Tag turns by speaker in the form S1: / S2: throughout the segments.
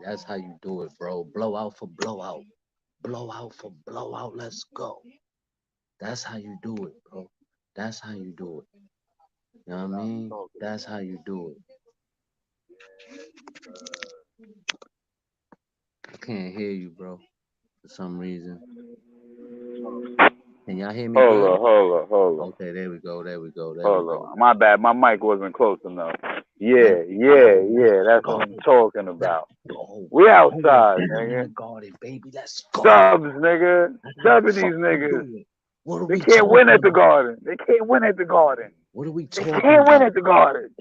S1: That's how you do it, bro. Blowout for blowout. Blowout for blowout. Let's go. That's how you do it, bro. That's how you do it. You know what I mean? That's how you do it. I can't hear you, bro, for some reason. Can y'all hear me good?
S2: Hold on.
S1: Okay, there we go. There we go. There we
S2: Hold
S1: go.
S2: on. My bad. My mic wasn't close enough.
S1: Let's go.
S2: Yeah. That's what
S1: Go.
S2: I'm talking
S1: Let's
S2: about.
S1: go.
S2: We
S1: Put a
S2: outside,
S1: pin in the
S2: nigga.
S1: garden, baby. Let's go.
S2: Dubs, nigga.
S1: That's how the
S2: Dubbing these
S1: fuck we
S2: niggas.
S1: do it. What are
S2: They
S1: we
S2: can't win
S1: talking
S2: at the
S1: about?
S2: Garden. They can't win at the Garden.
S1: What are we
S2: They
S1: talking
S2: can't win
S1: about?
S2: at the Garden.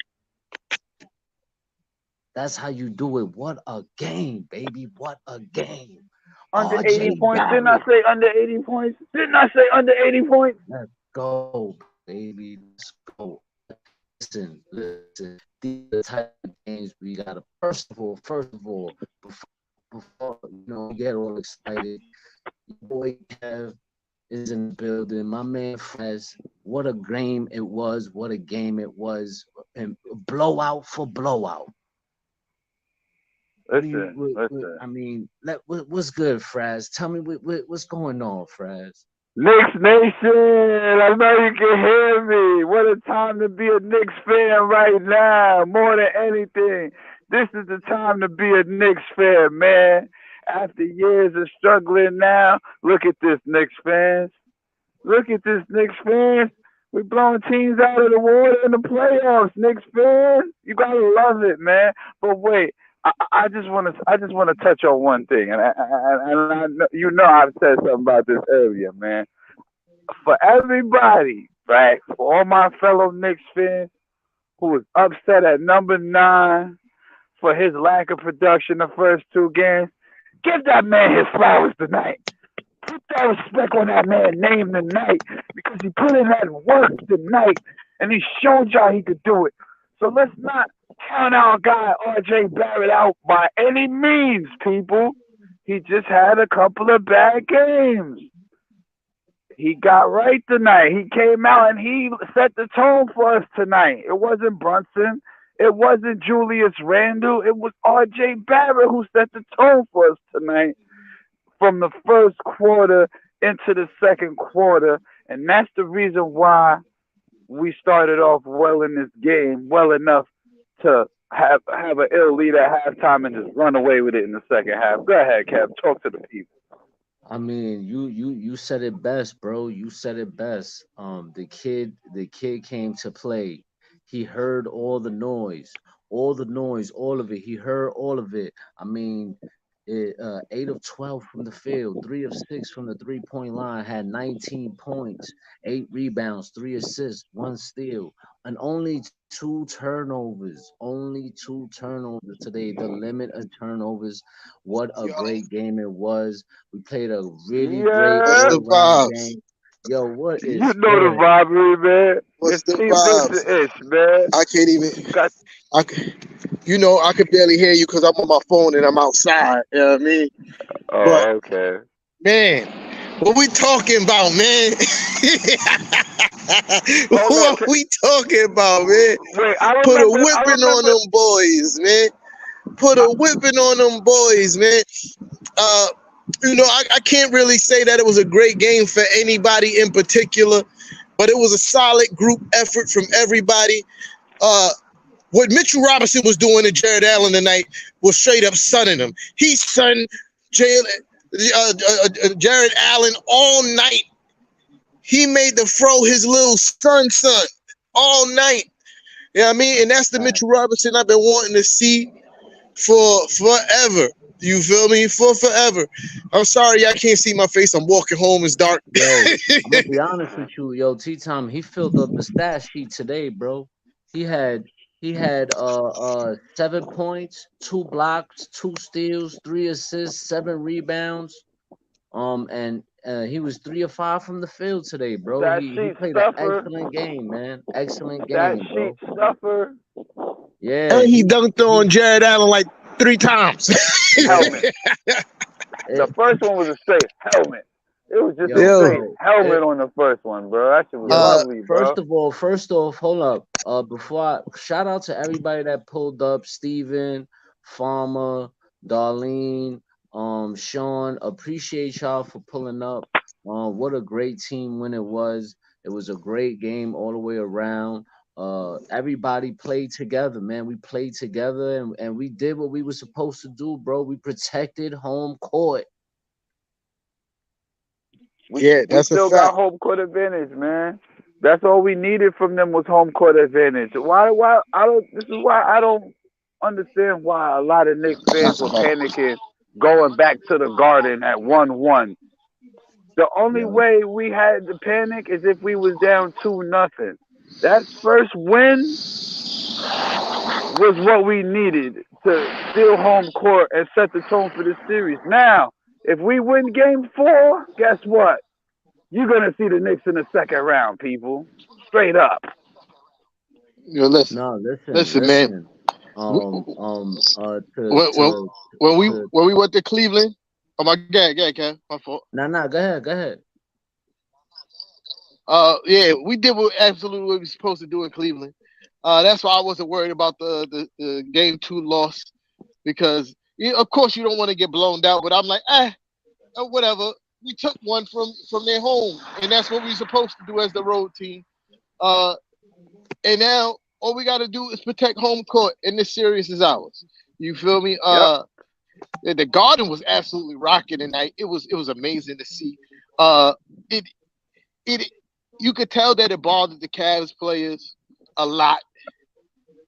S1: That's how you do it. What a game, baby. What a game.
S2: Under 80
S1: RJ
S2: points. Didn't I
S1: Barrett.
S2: say under 80 points? Didn't I say under 80 points?
S1: Let's go, baby. Let's go. Listen. These are the type of games we gotta. First of all, before we get all excited, your boy Kev is in the building. My man Fez, what a game it was. What a game it was. And blowout for blowout. What do you?
S2: Listen.
S1: I mean, what's good, Fraz? Tell me what's going on, Fraz.
S2: Knicks Nation, I know you can hear me. What a time to be a Knicks fan right now, more than anything. This is the time to be a Knicks fan, man. After years of struggling now, look at this, Knicks fans. Look at this, Knicks fans. We blowing teams out of the water in the playoffs, Knicks fans. You gotta love it, man. But wait, I just want to touch on one thing, you know I said something about this earlier, man. For everybody, right? For all my fellow Knicks fans who was upset at number 9 for his lack of production the first 2 games, give that man his flowers tonight. Put that respect on that man's name tonight because he put in that work tonight and he showed y'all he could do it. So let's not count our guy RJ Barrett out by any means, people. He just had a couple of bad games. He got right tonight. He came out and he set the tone for us tonight. It wasn't Brunson. It wasn't Julius Randle. It was RJ Barrett who set the tone for us tonight from the first quarter into the second quarter. And that's the reason why we started off well in this game, well enough to have an ill lead at halftime and just run away with it in the second half. Go ahead, Kev. Talk to the people.
S1: I mean, you said it best, bro. You said it best. The kid came to play. He heard all of it. He heard all of it. I mean, 8 of 12 from the field, 3 of 6 from the 3-point line, had 19 points, 8 rebounds, 3 assists, 1 steal, and only 2 turnovers. Only 2 turnovers today. The limit of turnovers. What a
S3: Yo,
S1: great game it was. We played a really great
S3: what's
S2: Yeah,
S3: the
S1: all-round
S3: vibes?
S1: game. Yo, what
S2: you
S1: is
S2: know the
S1: good?
S2: robbery, man.
S3: What's
S2: It's
S3: the
S2: Team Knicks
S3: vibes?
S2: and Ish, man.
S3: I can't even.
S2: Got
S3: I, c- I could barely hear you because I'm on my phone and I'm outside. You know what I mean? But
S2: Oh, okay.
S3: man, what we talking about, man?
S2: Hold on.
S3: What we talking about, man?
S2: Wait, I
S3: Put a
S2: remember. I
S3: whipping on
S2: remember.
S3: them boys, man. Put
S2: I,
S3: a whipping on them boys, man. Uh, I can't really say that it was a great game for anybody in particular, but it was a solid group effort from everybody. Uh, what Mitchell Robinson was doing to Jared Allen tonight was straight up sunning him. He sunned Jared Allen all night. He made the fro his little son all night. You know what I mean? And that's the Mitchell Robinson I've been wanting to see for forever. You feel me? For forever. I'm sorry I can't see my face. I'm walking home. It's dark.
S1: Yo, I'm gonna be honest with you, yo, T Tom, he filled up the stat sheet today, bro. He had he had 7 points, 2 blocks, 2 steals, 3 assists, 7 rebounds. And he was 3 of 5 from the field today, bro.
S2: that
S1: He
S2: sheet
S1: played an
S2: stuffer.
S1: excellent game, man. Excellent
S2: That
S1: game,
S2: sheet
S1: bro.
S2: stuffer.
S1: Yeah,
S3: And he dunked
S1: he
S3: on Jared Allen like 3 times.
S1: yeah.
S2: Helmet. The
S1: It,
S2: first one was a straight helmet. It was just a
S1: yo,
S3: Yo,
S2: straight
S1: bro.
S2: helmet on the first one, bro. That shit was
S1: Yo,
S3: uh,
S2: lovely,
S1: first
S2: bro.
S1: of all, first off, hold up. Before I shout out to everybody that pulled up, Steven, Farmer, Darlene, Sean, appreciate y'all for pulling up. What a great team win it was. It was a great game all the way around. Everybody played together, man. We played together and we did what we were supposed to do, bro. We protected home court.
S3: Yeah,
S2: We
S3: that's a
S2: still got
S3: fact.
S2: home court advantage, man. That's all we needed from them was home court advantage. Why I don't this is why I don't understand why a lot of Knicks fans
S3: That's a
S2: were
S3: fact.
S2: panicking going back to the Garden at 1-1. The only
S1: Yeah.
S2: way we had to panic is if we was down 2-0. That first win was what we needed to steal home court and set the tone for this series. Now, if we win game 4, guess what? You're gonna see the Knicks in the second round, people. Straight up.
S3: Listen,
S1: No, listen,
S3: listen, man.
S1: listen.
S3: When,
S1: To
S3: when, when
S1: to
S3: when we went to Cleveland, oh my God, Kev, my fault.
S1: nah, go ahead, go ahead.
S3: Yeah, we did absolutely what we were supposed to do in Cleveland. That's why I wasn't worried about the game 2 loss because of course you don't want to get blown out, but I'm like, whatever. We took one from their home, and that's what we're supposed to do as the road team. Uh, and now all we got to do is protect home court, and this series is ours. You feel me?
S2: Yep.
S3: The Garden was absolutely rocking tonight. It was amazing to see. Uh, it it you could tell that it bothered the Cavs players a lot.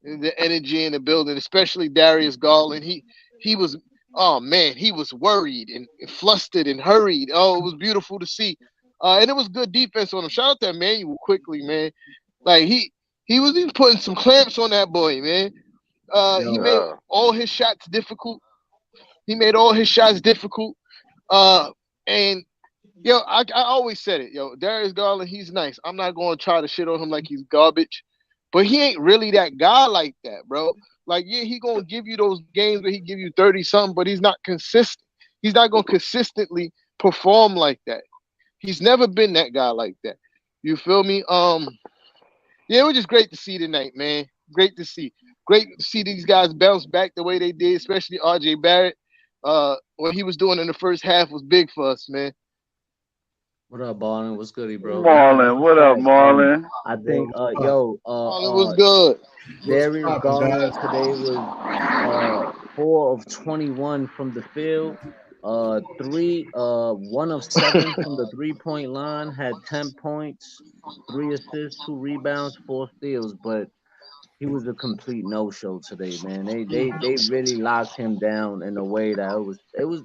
S3: The energy in the building, especially Darius Garland. He was, oh man, he was worried and flustered and hurried. Oh, it was beautiful to see. And it was good defense on him. Shout out to Emmanuel quickly, man. Like he was even putting some clamps on that boy, man. He
S1: Yo,
S3: made
S2: Yeah.
S3: all his shots difficult. He made all his shots difficult. Uh, and yo, I always said it, yo. Darius Garland, he's nice. I'm not going to try to shit on him like he's garbage, but he ain't really that guy like that, bro. Like, yeah, he gonna give you those games where he give you 30 something, but he's not consistent. He's not gonna consistently perform like that. He's never been that guy like that. You feel me? Yeah, it was just great to see tonight, man. Great to see. Great to see these guys bounce back the way they did, especially RJ Barrett. What he was doing in the first half was big for us, man.
S1: what up, Ballin? What's goody, bro? Nah, that's
S2: Marlon,
S1: a
S2: what up,
S1: fact.
S2: Marlon?
S1: I
S4: Yo,
S1: think, yo,
S3: All it was good.
S4: what's
S1: Darius
S4: poppin',
S1: Garland
S4: guys?
S1: today was 4 of 21 from the field. One of seven from the 3-point line. Had 10 points, 3 assists, 2 rebounds, 4 steals. But he was a complete no show today, man. They really locked him down in a way that it was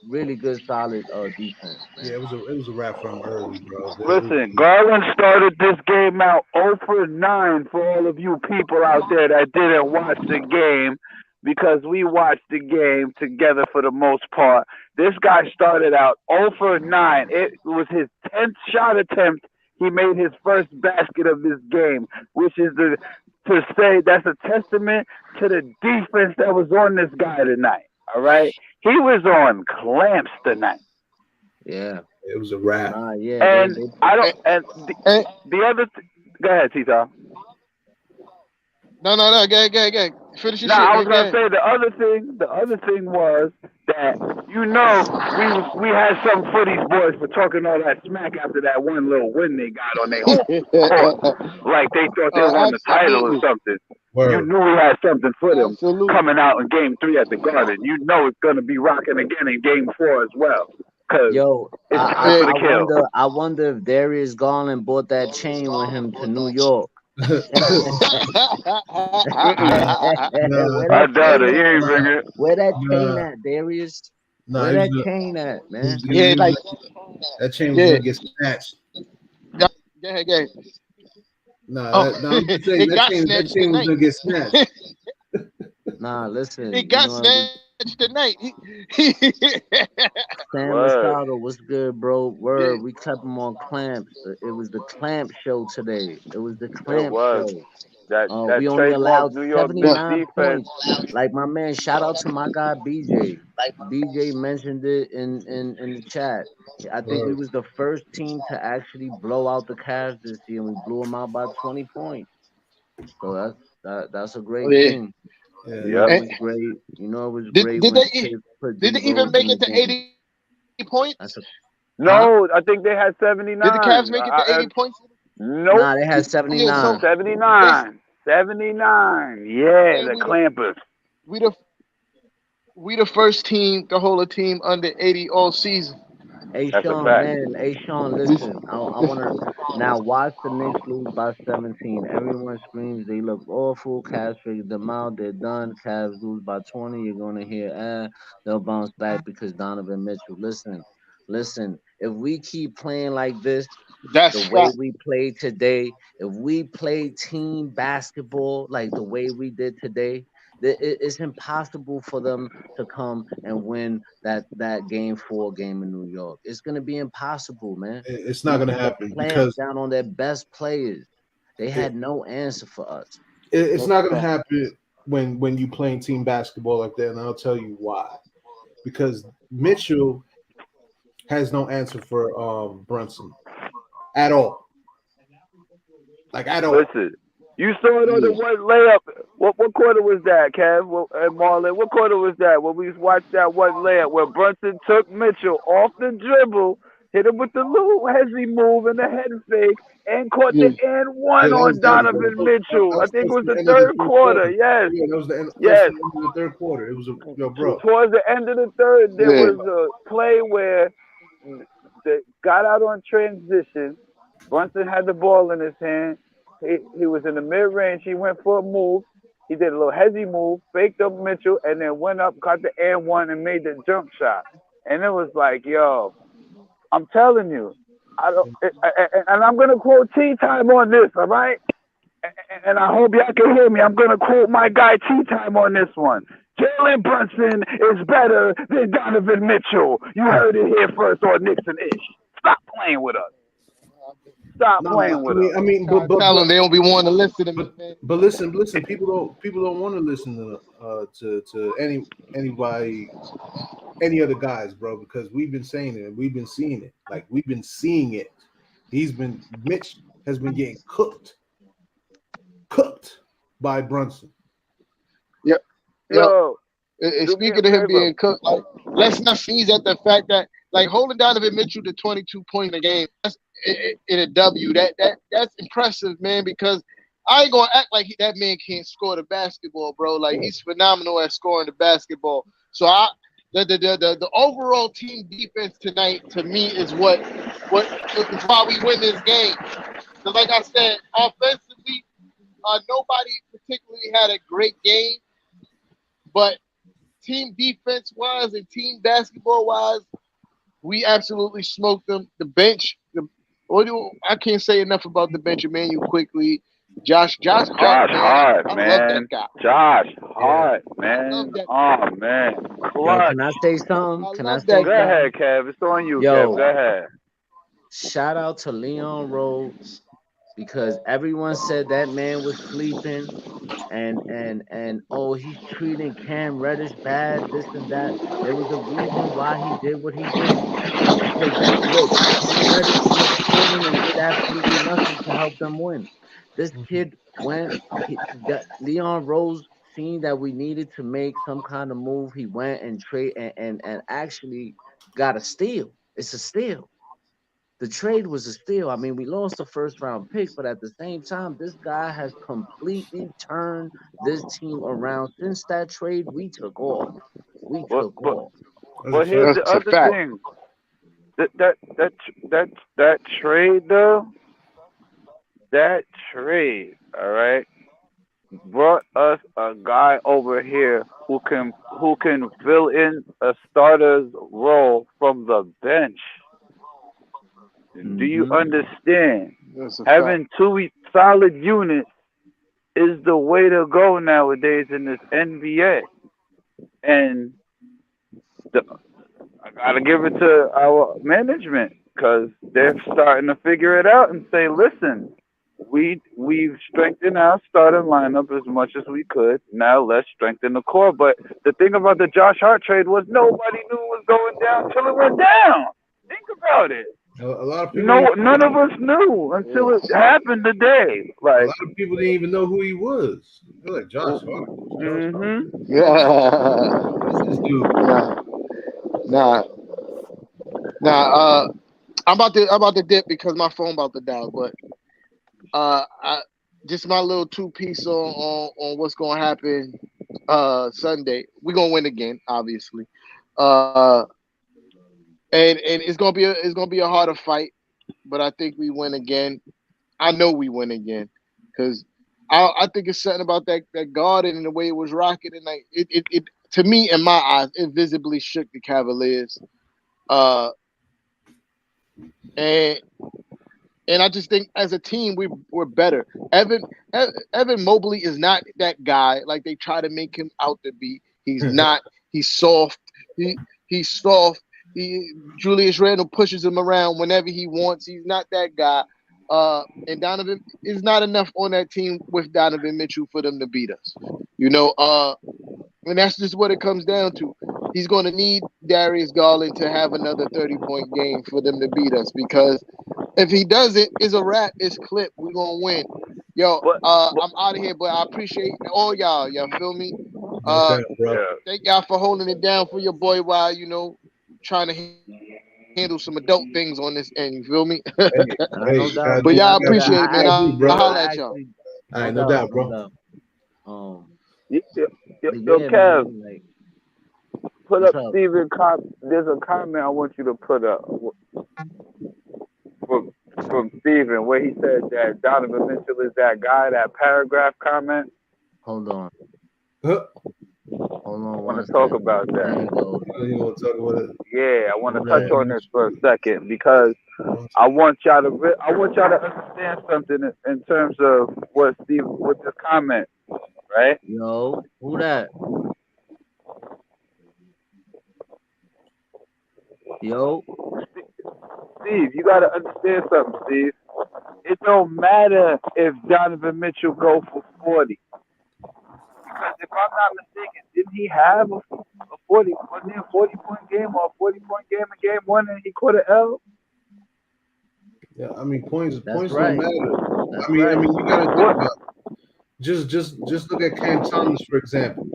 S1: really good, solid defense,
S4: Yeah,
S1: man.
S4: it was a wrap for him early, bro.
S2: Listen, Garland started this game out 0 for 9 for all of you people out there that didn't watch the game because we watched the game together for the most part. This guy started out 0 for 9. It was his 10th shot attempt. He made his first basket of this game, which is to say that's a testament to the defense that was on this guy tonight. All right, he was on clamps tonight.
S1: Yeah.
S4: It was a wrap.
S1: Yeah. They
S2: And
S1: they
S2: I don't.
S3: And,
S2: And
S3: and,
S2: the other. Go ahead, Tito.
S3: no. Go. Finish your
S2: Now
S3: shit,
S2: I was
S3: man.
S2: gonna
S3: Go.
S2: say the other thing. The other thing was that we had something for these boys for talking all that smack after that one little win they got on their home court, like they thought they won the title or
S3: Absolutely.
S2: something. You
S4: Word.
S2: knew we had something for them
S3: Absolutely.
S2: coming out in Game 3 at the Garden. You know it's gonna be rocking again in Game 4 as well, cause
S1: Yo,
S2: it's
S1: I,
S2: time
S1: I
S2: for
S3: Yeah.
S2: the
S1: I
S2: kill.
S1: wonder I wonder if Darius Garland bought that chain with him to New York.
S2: Mm-mm.
S4: Nah,
S1: Where
S2: I
S1: that
S2: doubt
S1: chain
S2: it. You
S1: at?
S2: ain't
S4: nah,
S2: bring it.
S1: Where that chain
S4: nah,
S1: at, Darius?
S4: nah.
S1: Where that chain at, man?
S3: Yeah, like,
S4: That chain was
S3: yeah.
S4: gonna get snatched.
S3: Go ahead.
S4: Nah,
S3: Oh,
S4: I'm just saying
S3: it got
S4: that
S3: snatched
S4: chain was
S3: tonight.
S4: gonna get snatched.
S1: Nah,
S3: It
S1: listen, you
S3: got
S1: know what?
S3: snatched tonight.
S1: Sam
S2: Word.
S1: Masado, what's good, bro?
S3: Yeah.
S1: Word, we kept him on clamps. It was the clamp show today. It was the
S2: It
S1: clamp
S2: was.
S1: show.
S2: That
S1: We only
S2: trademark
S1: allowed
S2: New York Knicks
S1: 79
S2: defense.
S1: points. Like my man, shout out to my guy BJ. BJ mentioned it in the chat. I think we
S4: Word.
S1: was the first team to actually blow out the Cavs this year, and we blew them out by 20 points. So that's a great
S3: Yeah.
S1: thing.
S4: Yeah.
S1: You know it
S2: Yep.
S1: was great. You know it was
S5: Did
S1: great
S5: did
S1: when
S5: they
S1: Pitt put
S5: did
S1: D
S5: they even
S1: Rose
S5: make
S1: in the
S5: it to
S1: game.
S5: 80 points?
S1: That's a huh?
S2: No, I think they had
S5: Did the Cavs
S2: 79.
S5: make it to 80 points?
S2: Nope.
S1: Nah, they had
S5: Yeah, so
S1: 79.
S2: 79. 79. Yeah,
S5: and
S2: the Clampers.
S5: we the we the first team to hold a team under 80 all season.
S1: Hey
S2: That's a
S1: Sean,
S2: fact.
S1: man. Hey Sean,
S5: We
S1: listen. I wanna now watch the Knicks lose by 17. Everyone screams they look awful. Cavs figured them out. They're done. Cavs lose by 20. You're gonna hear, they'll bounce back because Donovan Mitchell. Listen. If we keep playing like this, the
S5: That's
S1: way
S5: fact.
S1: we play today, if we play team basketball like the way we did today, it's impossible for them to come and win that game 4 game in New York. It's gonna be impossible, man.
S4: It's not going to
S1: The
S4: happen
S1: clamps
S4: because
S1: down on their best players. They
S4: it,
S1: had no answer for us.
S4: it's
S1: No
S4: not going to
S1: answer.
S4: happen when you playing team basketball like that, and I'll tell you why. Because Mitchell has no answer for Brunson at all, like at all.
S2: Listen, you saw it on the
S5: Yeah.
S2: one layup. What quarter was that, Kev? And Marlon, what quarter was that when we watched that one layup where Brunson took Mitchell off the dribble, hit him with the little hezzy move and the head fake, and caught the
S5: Yeah.
S2: and
S4: Yeah,
S2: one on Donovan Mitchell.
S4: that
S2: I
S4: was
S2: think it
S4: close
S2: was
S4: to the
S2: the
S4: end of the
S2: third
S4: first
S2: quarter.
S4: quarter.
S2: Yes,
S4: Yeah, that was the end, close to
S2: yes.
S4: the end of the third quarter. It was bro.
S2: Towards the end of the third, there
S5: Yeah.
S2: was a play where they got out on transition. Brunson had the ball in his hand. He was in the mid range. He went for a move. He did a little hezzy move, faked up Mitchell, and then went up, caught the and one, and made the jump shot. And it was like, yo, I'm telling you, I don't. And I'm gonna quote Tea Time on this, all right? And I hope y'all can hear me. I'm gonna quote my guy Tea Time on this one. Jalen Brunson is better than Donovan Mitchell. You heard it here first on Nixon Ish. Stop playing with us. Stop
S4: No,
S2: playing with us.
S5: Tell them they don't be wanting to listen to me,
S4: but
S5: man.
S4: but listen. People don't want to listen to anybody, any other guys, bro, because we've been saying it. We've been seeing it. Like we've been seeing it. Mitch has been getting cooked by Brunson.
S5: Yep. Yep.
S2: Yo,
S5: And
S2: do me a
S5: speaking of him
S2: favor.
S5: being cooked, like let's not seize at the fact that like holding Donovan Mitchell to 22 points in a game, that's in a W. That's impressive, man. Because I ain't gonna act like that man can't score the basketball, bro. Like he's phenomenal at scoring the basketball. So the overall team defense tonight to me is what is why we win this game. So like I said, offensively, nobody particularly had a great game, but team defense wise and team basketball wise, we absolutely smoked them. The bench, I can't say enough about the bench. Emmanuel quickly, Josh Hart,
S2: Josh
S5: man.
S2: Hart,
S5: I love
S2: man.
S5: that guy.
S2: Josh Hart,
S5: I love
S2: man.
S5: that.
S2: Oh, man.
S1: Yo,
S2: Clutch.
S1: can I say something?
S5: I
S1: Can I
S5: love
S1: say
S5: that
S2: Go
S5: guy.
S2: ahead,
S1: something?
S2: Kev. It's on you, Kev. Go
S1: Yo,
S2: ahead.
S1: shout out to Leon Rhodes because everyone said that man was sleeping and oh, he's treating Cam Reddish bad, this and that. There was a reason why he did what he did. Because look, Cam Reddish went scoring and did absolutely nothing to help them win. This kid Leon Rose seen that we needed to make some kind of move. He went and trade and actually got a steal. It's a steal. The trade was a steal. I mean, we lost the first round pick, but at the same time, this guy has completely turned this team around. Since that trade, we took off. We
S2: But,
S1: took
S2: but,
S1: off.
S2: but here's the
S5: That's a
S2: other
S5: fact.
S2: thing. That trade, though, that trade, all right, brought us a guy over here who can fill in a starter's role from the bench. Do you
S1: Mm-hmm.
S2: understand?
S5: That's a fact.
S2: Having two solid units is the way to go nowadays in this NBA. And I gotta give it to our management because they're starting to figure it out and say, listen, we've strengthened our starting lineup as much as we could. Now let's strengthen the core. But the thing about the Josh Hart trade was nobody knew it was going down till it went down. Think about it.
S4: A lot of
S2: You
S4: people,
S2: know, none of us knew until it happened today.
S4: a
S2: Like,
S4: lot of people didn't even know who he was. They're like Josh Hart. Josh Hart.
S5: Yeah.
S4: Who's this dude?
S5: Nah, nah, nah. I'm about to dip because my phone about to die. But just my little two piece on what's gonna happen Sunday. We're gonna win again, obviously. Uh, and it's gonna be a harder fight, but I think we win again. I know we win again because I think it's something about that garden and the way it was rocking and like it to me in my eyes it visibly shook the Cavaliers. Uh, and and I just think as a team we're better. Evan Mobley is not that guy like they try to make him out to be. He's not. He's soft. He's soft. Julius Randle pushes him around whenever he wants. He's not that guy. And Donovan is not enough on that team with Donovan Mitchell for them to beat us. You know, and that's just what it comes down to. He's going to need Darius Garland to have another 30-point game for them to beat us because if he does it, it's a wrap. It's clip. We're going to win. Yo,
S2: but
S5: I'm out of here, but I appreciate all y'all. Y'all feel me?
S4: No doubt, bro.
S2: yeah.
S5: Thank y'all for holding it down for your boy while, trying to handle some adult things on this end. You feel me?
S4: Hey,
S1: No
S4: you
S1: doubt,
S4: gotta
S5: But
S4: do
S1: man.
S5: y'all
S4: what you
S1: No doubt.
S5: appreciate it,
S4: gotta
S5: man.
S4: do,
S5: I'll
S4: bro.
S5: holler
S1: I
S5: at y'all.
S1: actually,
S4: All
S1: no
S4: right, no
S1: doubt,
S4: doubt,
S1: no
S4: bro.
S1: doubt. Um,
S2: Yo,
S1: but yeah,
S2: Kev,
S1: man. Like,
S2: put
S1: what's
S2: up
S1: up?
S2: Steven. There's a comment I want you to put up from Steven where he said that Donovan Mitchell is that guy. That paragraph comment.
S1: Hold on.
S4: Huh?
S1: Hold
S2: I
S1: on
S2: want
S1: one
S2: to talk
S1: second.
S2: about
S1: There
S2: that.
S1: you go.
S4: You want to talk about it?
S2: Yeah, I want to
S1: Who
S2: touch
S1: that?
S2: on this for a second because I want y'all to understand something in terms of what this comment, right?
S1: Yo, who that? Yo,
S2: Steve, you got to understand something, Steve. It don't matter if Donovan Mitchell go for 40. Because if I'm not mistaken, didn't he have a 40, wasn't it a 40-point game or a 40-point game in game one and he caught an L?
S4: Yeah, I mean points
S1: that's
S4: don't
S1: right.
S4: matter.
S1: That's
S4: I
S1: right.
S4: mean you gotta think
S2: What?
S4: about it. Just look at Cam Thomas for example.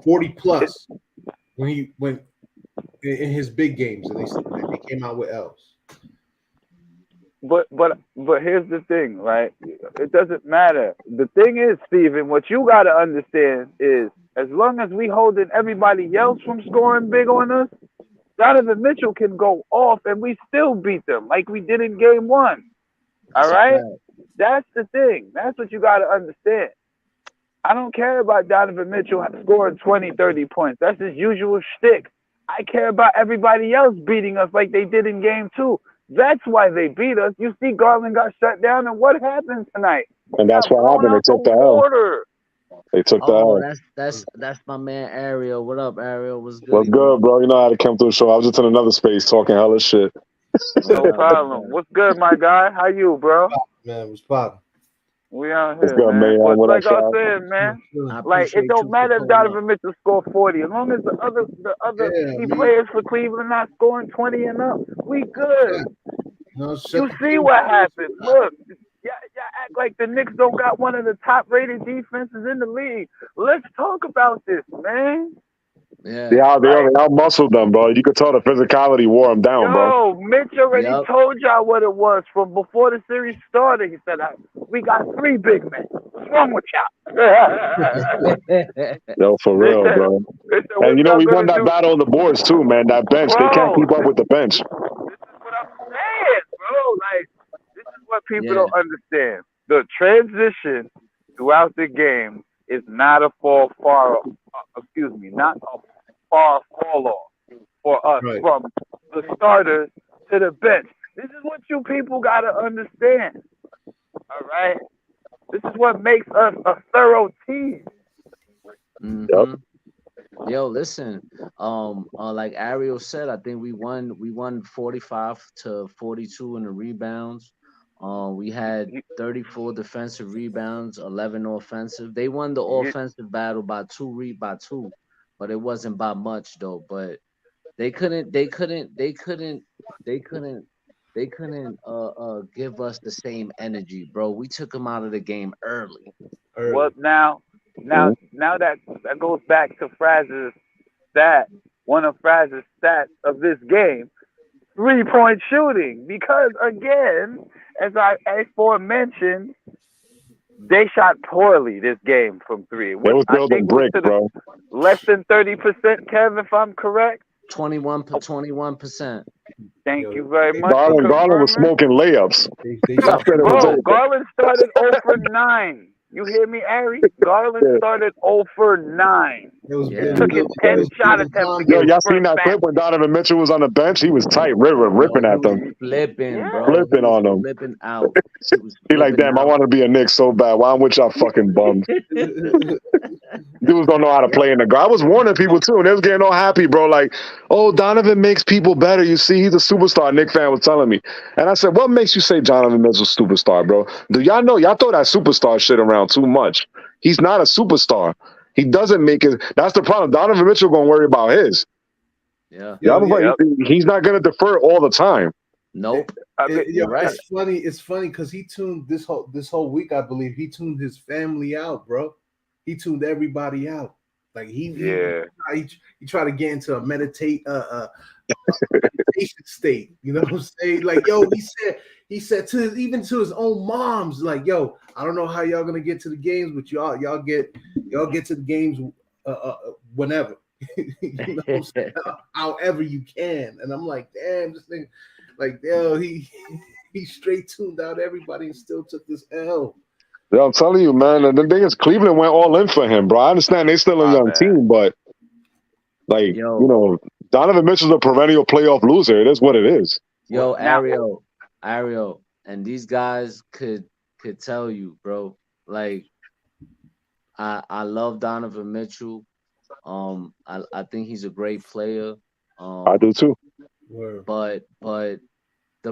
S4: 40 plus when in his big games and they came out with L's.
S2: But here's the thing, right? It doesn't matter. The thing is, Steven, what you gotta understand is as long as we holding everybody else from scoring big on us, Donovan Mitchell can go off and we still beat them like we did in game one. All
S1: That's a
S2: right?
S1: fact.
S2: That's the thing. That's what you gotta understand. I don't care about Donovan Mitchell scoring 20, 30 points. That's his usual shtick. I care about everybody else beating us like they did in game two. That's why they beat us. You see, Garland got shut down, and what happened tonight?
S6: And
S2: He
S6: that's
S2: got
S6: what
S2: blown
S6: happened. They
S2: out the
S6: took the L.
S2: water.
S6: They took the
S1: Oh,
S6: L.
S1: that's my man Ariel. What up, Ariel? What's
S6: What's
S1: good,
S6: good,
S1: bro?
S6: bro? You know how to come through the show. I was just in another space talking hella shit.
S1: No
S2: No
S1: doubt, no
S2: problem.
S1: doubt.
S2: What's good, my guy? How you, bro?
S4: Man, was popping.
S2: We out
S6: What's
S2: here,
S6: good,
S2: man.
S6: man?
S2: But
S6: What up,
S2: like I was
S6: Fab?
S2: saying, man,
S1: I
S2: like it
S1: appreciate
S2: don't
S1: you for
S2: matter if
S1: pulling up.
S2: Donovan Mitchell scored 40, as long as the other
S4: Yeah, I
S2: key
S4: mean,
S2: players for Cleveland not scoring 20 and up, we good.
S4: shut
S2: You
S4: the
S2: see
S4: team
S2: what
S4: down.
S2: happened. Look, y'all act like the Knicks don't got one of the top rated defenses in the league. Let's talk about this, man.
S1: Yeah.
S6: They
S2: Like,
S6: out muscled them, bro. You could tell the physicality wore them down, bro.
S2: yo, Mitch already
S1: Yep.
S2: told y'all what it was from before the series started. He said, we got three big men. What's wrong with y'all?
S6: Yo, for
S2: they
S6: real,
S2: said,
S6: bro.
S2: they said,
S6: And
S2: what
S6: you know,
S2: y'all
S6: we won
S2: gonna
S6: that
S2: do?
S6: battle on the boards too, man. That bench, they can't
S2: Bro,
S6: keep up with the bench.
S2: this is what I'm saying, bro. Like, this is what people
S1: Yeah.
S2: don't understand. The transition throughout the game is not a not a far fall off for us
S4: Right.
S2: from the starters to the bench. This is what you people gotta understand. All right, this is what makes us a thorough team.
S1: Mm-hmm. Yo, listen. Like Ariel said, I think we won 45-42 in the rebounds. We had 34 defensive rebounds, 11 offensive. They won the
S2: You,
S1: offensive battle by two, but it wasn't by much though. But they couldn't give us the same energy, bro. We took them out of the game early.
S2: Well, now that goes back to Fraz's stat. One of Fraz's stats of this game, 3-point shooting. Because again, as I aforementioned, they shot poorly this game from three.
S6: They was
S2: I
S6: building
S2: think it was
S6: bricks,
S2: to the
S6: bro.
S2: less than 30%, Kev, if I'm correct.
S1: 21%.
S2: Thank you very much for
S6: Garland was
S2: confirming.
S6: smoking layups.
S4: They
S6: I said it was
S2: Bro,
S6: over.
S2: Garland started 0 for 9. You hear me, Ari? Garland
S6: Yeah.
S2: started 0 for 9.
S4: It was
S1: Yeah.
S2: It took him 10 shot attempts to get
S6: Yo,
S2: his
S6: y'all seen
S2: first
S6: that clip when
S2: basket.
S6: Donovan Mitchell was on the bench? He was tight, ripping
S1: He
S6: at them,
S1: was flipping,
S2: Yeah.
S1: bro.
S6: flipping
S1: He was
S6: on them.
S1: flipping out. He was
S6: He like,
S1: flipping
S6: damn, I
S1: out.
S6: want to be a Knicks so bad. Why I'm with y'all fucking bums? Dudes don't know how to play in the guard. I was warning people too, and they was getting all happy, bro. Like, oh, Donovan makes people better. You see, he's a superstar. Nick fan was telling me, and I said, what makes you say Donovan Mitchell's a superstar, bro? Do y'all know? Y'all throw that superstar shit around too much. He's not a superstar. He doesn't make it. That's the problem. Donovan Mitchell gonna worry about his.
S1: Yeah.
S6: He's not gonna defer all the time.
S1: Nope.
S2: You're right.
S4: It's funny. It's funny because he tuned this whole week. I believe he tuned his family out, bro. He tuned everybody out. Like he tried to get into a meditation state. You know what I'm saying? Like, yo, he said to his own moms, like, yo, I don't know how y'all gonna get to the games, but y'all get to the games whenever. You know what I'm saying? However you can. And I'm like, damn, this thing, like, yo, he straight tuned out everybody and still took this L.
S6: Yeah, I'm telling you, man. And the thing is, Cleveland went all in for him, bro. I understand they still a young team, but like, Donovan Mitchell's a perennial playoff loser. It is what it is.
S1: Yo, Ariel, and these guys could tell you, bro. Like, I love Donovan Mitchell. I think he's a great player.
S6: I do too.
S1: But the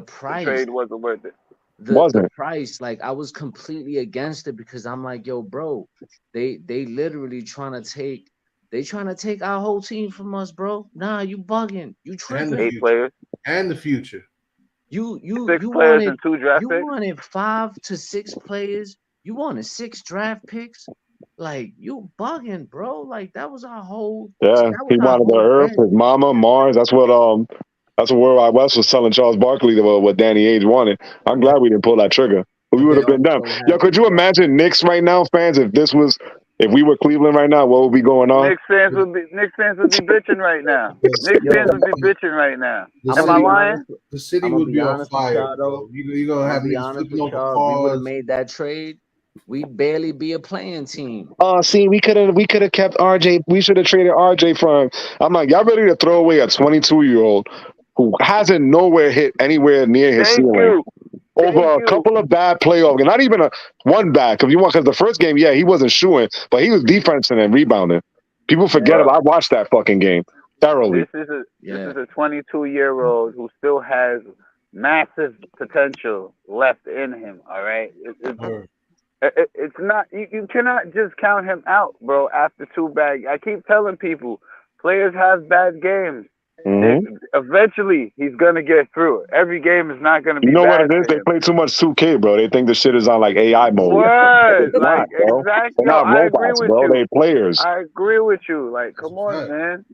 S1: price,
S2: trade wasn't worth it.
S1: The price, like, I was completely against it because I'm like, yo, bro, they literally trying to take our whole team from us, bro. Nah, you bugging, you tripping.
S2: 8 players
S4: and the future.
S2: You 6 players and 2 draft picks.
S1: You wanted 5 to 6 players. You wanted 6 draft picks. Like, you bugging, bro. Like, that was our whole.
S6: Yeah, he wanted the Earth, his mama, Mars. That's what Worldwide West was telling Charles Barkley what Danny Ainge wanted. I'm glad we didn't pull that trigger. We would have been done. Yo, could you imagine Knicks right now, fans? If we were Cleveland right now, what would be going on?
S2: Knicks fans would be bitching right now. Knicks fans would be bitching right now. Am I lying?
S4: The city would be on fire. You're gonna have me flipping over cars.
S1: We would have made that trade. We'd barely be a playing team.
S6: See, we could have kept RJ. We should have traded RJ for him. I'm like, y'all ready to throw away a 22-year-old who hasn't nowhere hit anywhere near his ceiling over a couple of bad playoff games, not even one bad, because the first game, he wasn't shooting, but he was defensing and rebounding. People forget about. I watched that fucking game thoroughly.
S2: This is a 22-year-old who still has massive potential left in him. All right, it's not you cannot just count him out, bro. After 2 bad, I keep telling people, players have bad games. Mm-hmm. Eventually, he's gonna get through it. Every game is not gonna be.
S6: You know what it is? They play too much 2K, bro. They think the shit is on like AI mode.
S2: What?
S6: Like,
S2: exactly.
S6: They're not robots, bro. They players.
S2: I agree with you. Like, come on, man.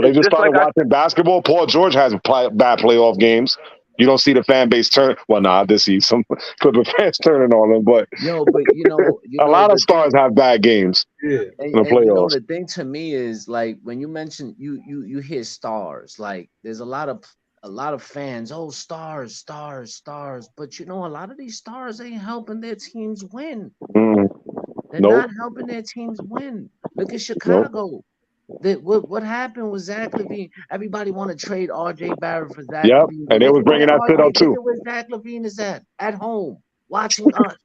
S6: They just started watching basketball. Paul George has bad playoff games. You don't see the fan base turn. Well, nah, I did see some Clipper fans turning on them, but a lot of stars have bad games in the playoffs.
S1: The thing to me is, like, when you mention you hear stars, like, there's a lot of fans. Oh, stars, but a lot of these stars ain't helping their teams win. They're not helping their teams win. Look at Chicago. What happened with Zach LaVine? Everybody want to trade RJ Barrett for Zach LaVine.
S6: And they was bringing that shit up too.
S1: Look at where Zach LaVine is at home, watching us.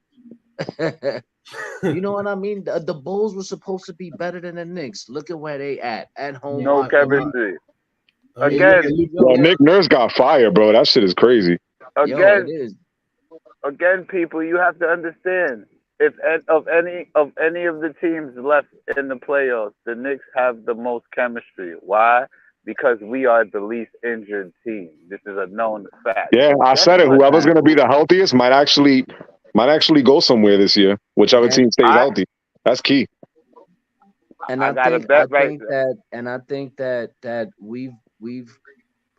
S1: You know what I mean? The Bulls were supposed to be better than the Knicks. Look at where they at home.
S2: No chemistry. Again,
S6: Nick Nurse got fired, bro. That shit is crazy.
S2: Again, people, you have to understand. If of any of the teams left in the playoffs, the Knicks have the most chemistry. Why? because we are the least injured team. This is a known fact.
S6: Yeah, I
S2: Guess
S6: said it.
S2: what,
S6: Whoever's going to be
S2: Andrew?
S6: the healthiest might actually go somewhere this year. Whichever
S1: And
S6: team stays
S2: I
S6: healthy. That's key.
S1: and
S2: I
S1: I
S2: got a
S1: think I
S2: bet right
S1: think
S2: there.
S1: that and I think that we've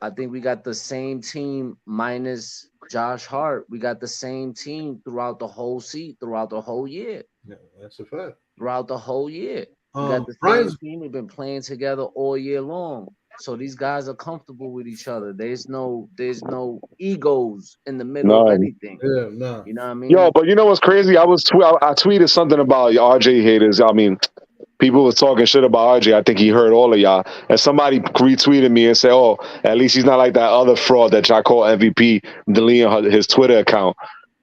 S1: I think we got the same team minus Josh Hart. We got the same team throughout the whole throughout the whole year.
S4: Yeah, that's a fact.
S1: Throughout the whole year. We got the same
S4: Brian's
S1: team. We've been playing together all year long. So these guys are comfortable with each other. There's no egos in the middle of
S6: No,
S1: anything.
S4: yeah, nah.
S1: You know what I
S6: yo,
S1: mean?
S6: but you know what's crazy? I tweeted something about RJ haters. I mean, people was talking shit about RJ. I think he heard all of y'all. And somebody retweeted me and said, "Oh, at least he's not like that other fraud that y'all call MVP deleting his Twitter account."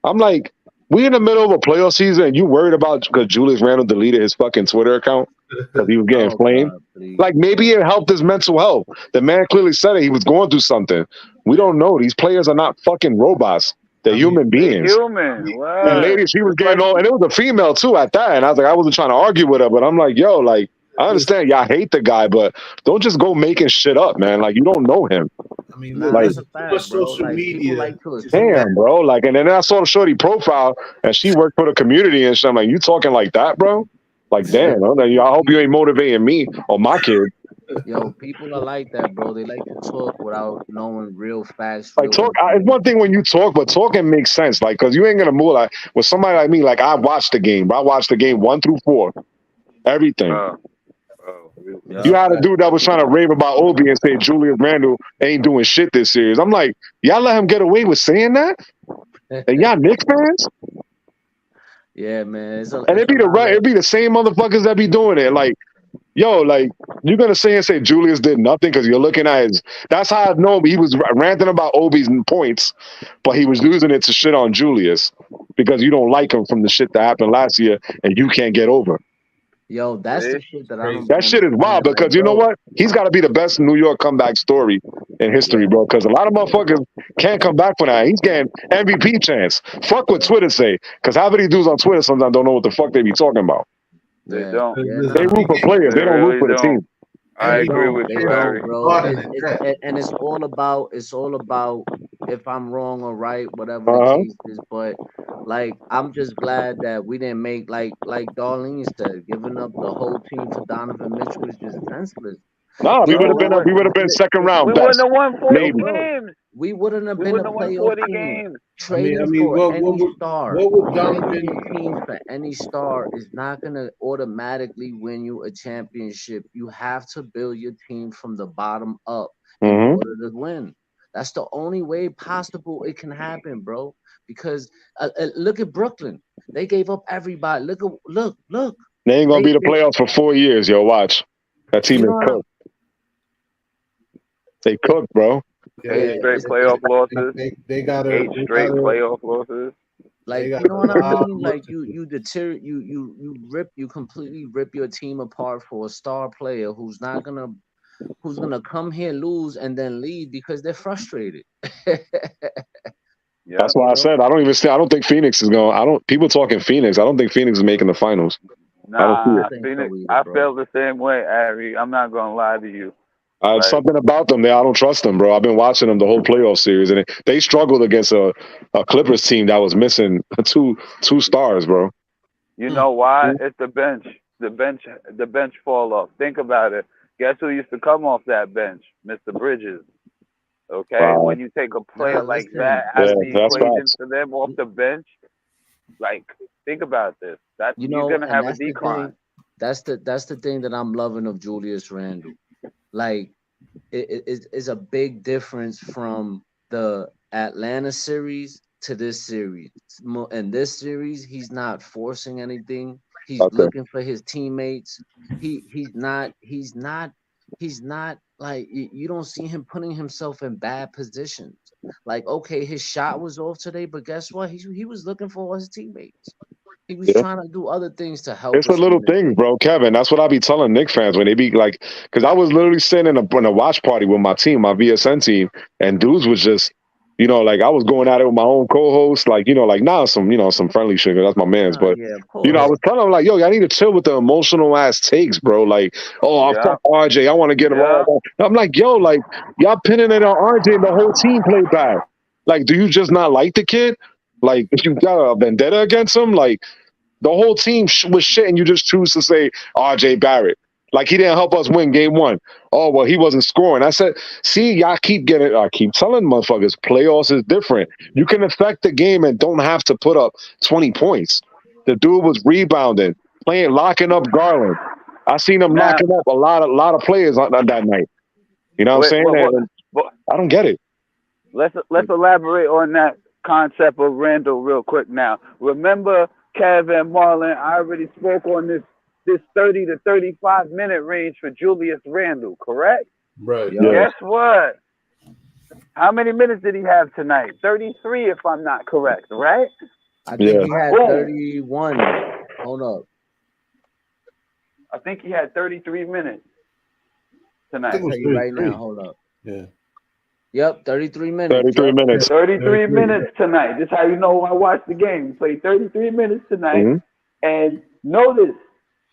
S6: I'm like, we in the middle of a playoff season, and you worried about because Julius Randle deleted his fucking Twitter account because he was getting
S1: Oh
S6: flamed?
S1: God, please.
S6: Like maybe it helped his mental health. The man clearly said it. He was going through something. We
S4: Yeah.
S6: don't know. These players are not fucking robots. They're
S4: I mean,
S6: human
S2: They
S6: beings.
S2: human.
S6: And
S4: yeah.
S2: What?
S6: lady, she was
S2: Just
S6: getting
S2: like
S6: all, and it was a female too at that. And I was like, I wasn't trying to argue with her, but I'm like, yo, like, I understand y'all hate the guy, but don't just go making shit up, man. Like, you don't know him.
S4: I mean,
S1: Nah,
S6: Like,
S1: that's a
S4: listen, too much
S1: fact, bro.
S4: social
S1: Like people
S4: media
S1: like to
S4: is a bad.
S1: assume.
S6: damn, bro. Like, and then I saw the shorty profile, and she worked for the community and shit. I'm like, you talking like that, bro? Like, damn. I'm like, I hope you ain't motivating me or my kid.
S1: Yo, people are like that, bro. They like to talk without knowing real facts,
S6: Like,
S1: real
S6: it's one thing
S1: information.
S6: when you talk, but talking makes sense. Like, because you ain't gonna move. Like, with somebody like me, like, I watched the game. Bro. I watched the game 1 through 4, everything.
S2: bro. Bro.
S4: That's
S6: You
S4: a
S1: Yup.
S6: had a
S4: fact.
S6: dude that was trying to rave about Obi and say Julius Randle ain't doing shit this series. I'm like, y'all let him get away with saying that? And y'all Knicks fans?
S1: Yeah, man.
S6: And
S1: It's a lot of
S6: it'd be the same motherfuckers that be doing it. Like, yo, like you're gonna say and say Julius did nothing because you're looking at his. That's how I know he was ranting about Obi's points, but he was using it to shit on Julius because you don't like him from the shit that happened last year and you can't get over.
S1: yo. That's
S2: See?
S1: the shit that I don't
S4: Crazy.
S6: That shit is wild
S1: understand. Like,
S6: because you know
S1: bro.
S6: what? He's got to be the best New York comeback story in history,
S1: Yeah,
S6: bro. Because a lot of
S1: yeah,
S6: motherfuckers can't come back from that. He's getting MVP chance. Fuck what
S1: yeah,
S6: Twitter say. Because half of these dudes on Twitter sometimes don't know what the fuck they be talking about.
S2: They
S1: yeah,
S2: don't.
S1: yeah.
S4: Listen,
S6: They
S1: Nah,
S6: root for
S4: MVP,
S6: players.
S2: They
S6: They don't root
S2: really
S6: for the
S2: don't.
S6: team.
S2: I
S1: they
S2: agree
S4: MVP
S1: don't.
S2: with
S1: They
S2: you,
S4: chance
S1: don't,
S2: Harry.
S1: bro.
S4: starting and trash.
S1: And it's all about. It's all about if I'm wrong or right, whatever the
S6: Uh huh.
S1: case is. But like, I'm just glad that we didn't make like Darlene said, giving up the whole team for Donovan Mitchell is just senseless.
S6: Nah, we
S1: You
S6: would
S1: know
S6: have
S2: Bro,
S1: what?
S6: been. We would have been second round
S2: we
S6: best,
S2: wouldn't have won 40
S6: maybe.
S1: Bro,
S2: games.
S1: we wouldn't have
S2: We
S1: been a
S2: wouldn't have won
S1: playoff
S2: 40
S1: team.
S2: games.
S1: Trading
S4: I mean,
S1: for any star,
S4: what would
S1: trading
S4: Donovan?
S1: your team for any star is not gonna automatically win you a championship. You have to build your team from the bottom up in
S6: Mm-hmm.
S1: order to win. That's the only way possible it can happen, bro. Because look at Brooklyn. They gave up everybody. Look.
S6: They ain't gonna
S1: They,
S6: be the
S1: they
S6: playoffs for 4 years. Yo, watch. That team
S1: you
S6: is
S1: know what I'm
S6: cooked. They cooked, bro.
S4: Yeah,
S2: Eight
S1: yeah,
S2: straight
S1: it's
S2: playoff losses.
S4: they gotta,
S2: Eight straight playoff losses.
S4: they
S1: like
S4: got
S1: you know
S4: a
S1: what I
S4: lot
S1: mean?
S4: of work
S1: Like
S4: to
S1: you
S4: do.
S1: you deter you completely rip your team apart for a star player who's gonna come here, lose, and then leave because they're frustrated.
S2: Yep.
S6: That's why
S1: You
S6: I
S1: know?
S6: said I don't even. I don't think Phoenix is going. I don't. People talking Phoenix. I don't think Phoenix is making the finals. I don't see
S1: I
S6: it.
S2: Nah,
S1: don't think
S2: Phoenix.
S1: so either,
S2: I
S1: bro.
S2: felt the same way, Ari. I'm not gonna lie to you.
S6: It's
S2: Like,
S6: something about them. I don't trust them, bro. I've been watching them the whole playoff series, and they struggled against a Clippers team that was missing two stars, bro.
S2: you know why?
S6: Mhm.
S2: It's the bench. The bench fall off. Think about it. Guess who used to come off that bench? Mr. Bridges. Okay,
S6: Wow.
S2: when you take a
S1: Nah,
S2: player like that
S1: listen,
S2: out
S6: Yeah,
S2: of the
S6: that's
S2: equation
S1: listen.
S6: facts.
S2: for them off the bench, like think about this. That
S1: You
S2: you're
S1: know,
S2: gonna
S1: and
S2: have a
S1: that's the
S2: decline.
S1: thing. That's the thing that I'm loving of Julius Randle. Like it's a big difference from the Atlanta series to this series. In this series, he's not forcing anything. He's
S6: Okay.
S1: looking for his teammates. He's not like you don't see him putting himself in bad positions. Like, okay, his shot was off today, but guess what? He was looking for his teammates. He was
S6: Yeah.
S1: trying to do other things to help
S6: It's the
S1: us
S6: little
S1: win the
S6: things,
S1: game.
S6: bro, Kevin. That's what I be telling Knicks fans when they be like, because I was literally sitting in a watch party with my team, my VSN team, and dudes was just Like I was going at it with my own co-host, like now some friendly shit. 'Cause that's my man's, but
S1: Yeah, of
S6: I
S1: course.
S6: was telling him like, yo, y'all need to chill with the emotional ass takes, bro. Like, oh,
S2: Yeah.
S6: fuck RJ, I want to get him
S2: Yeah.
S6: all. I'm like, yo, like y'all pinning it on RJ, and the whole team played bad. Like, do you just not like the kid? Like, if you got a vendetta against him, like the whole team was shit, and you just choose to say RJ Barrett. Like he didn't help us win game 1. Oh well, he wasn't scoring. I said, see, y'all keep getting. I keep telling motherfuckers, playoffs is different. You can affect the game and don't have to put up 20 points. The dude was rebounding, playing, locking up Garland. I seen him
S2: Now,
S6: locking up a lot of players on that night. You know what I'm saying? And I don't get it.
S2: let's elaborate on that concept of Randall real quick. Now, remember, Kev and Marlon, I already spoke on this 30 to 35 minute range for Julius Randle, correct?
S4: Right.
S1: Yeah.
S2: Guess what? How many minutes did he have tonight? 33, if I'm not correct, right?
S1: I think he had
S2: Boom.
S1: 31. Hold up.
S2: I think he had 33 minutes tonight.
S4: I think it was
S1: I'll tell you right
S4: 33.
S1: now. Hold up.
S4: Yeah.
S1: Yep, 33 minutes.
S6: 33
S1: Yep.
S6: minutes.
S2: 33 minutes tonight. This is how you know I watched the game. He played 33 minutes tonight.
S6: Mhm.
S2: And notice,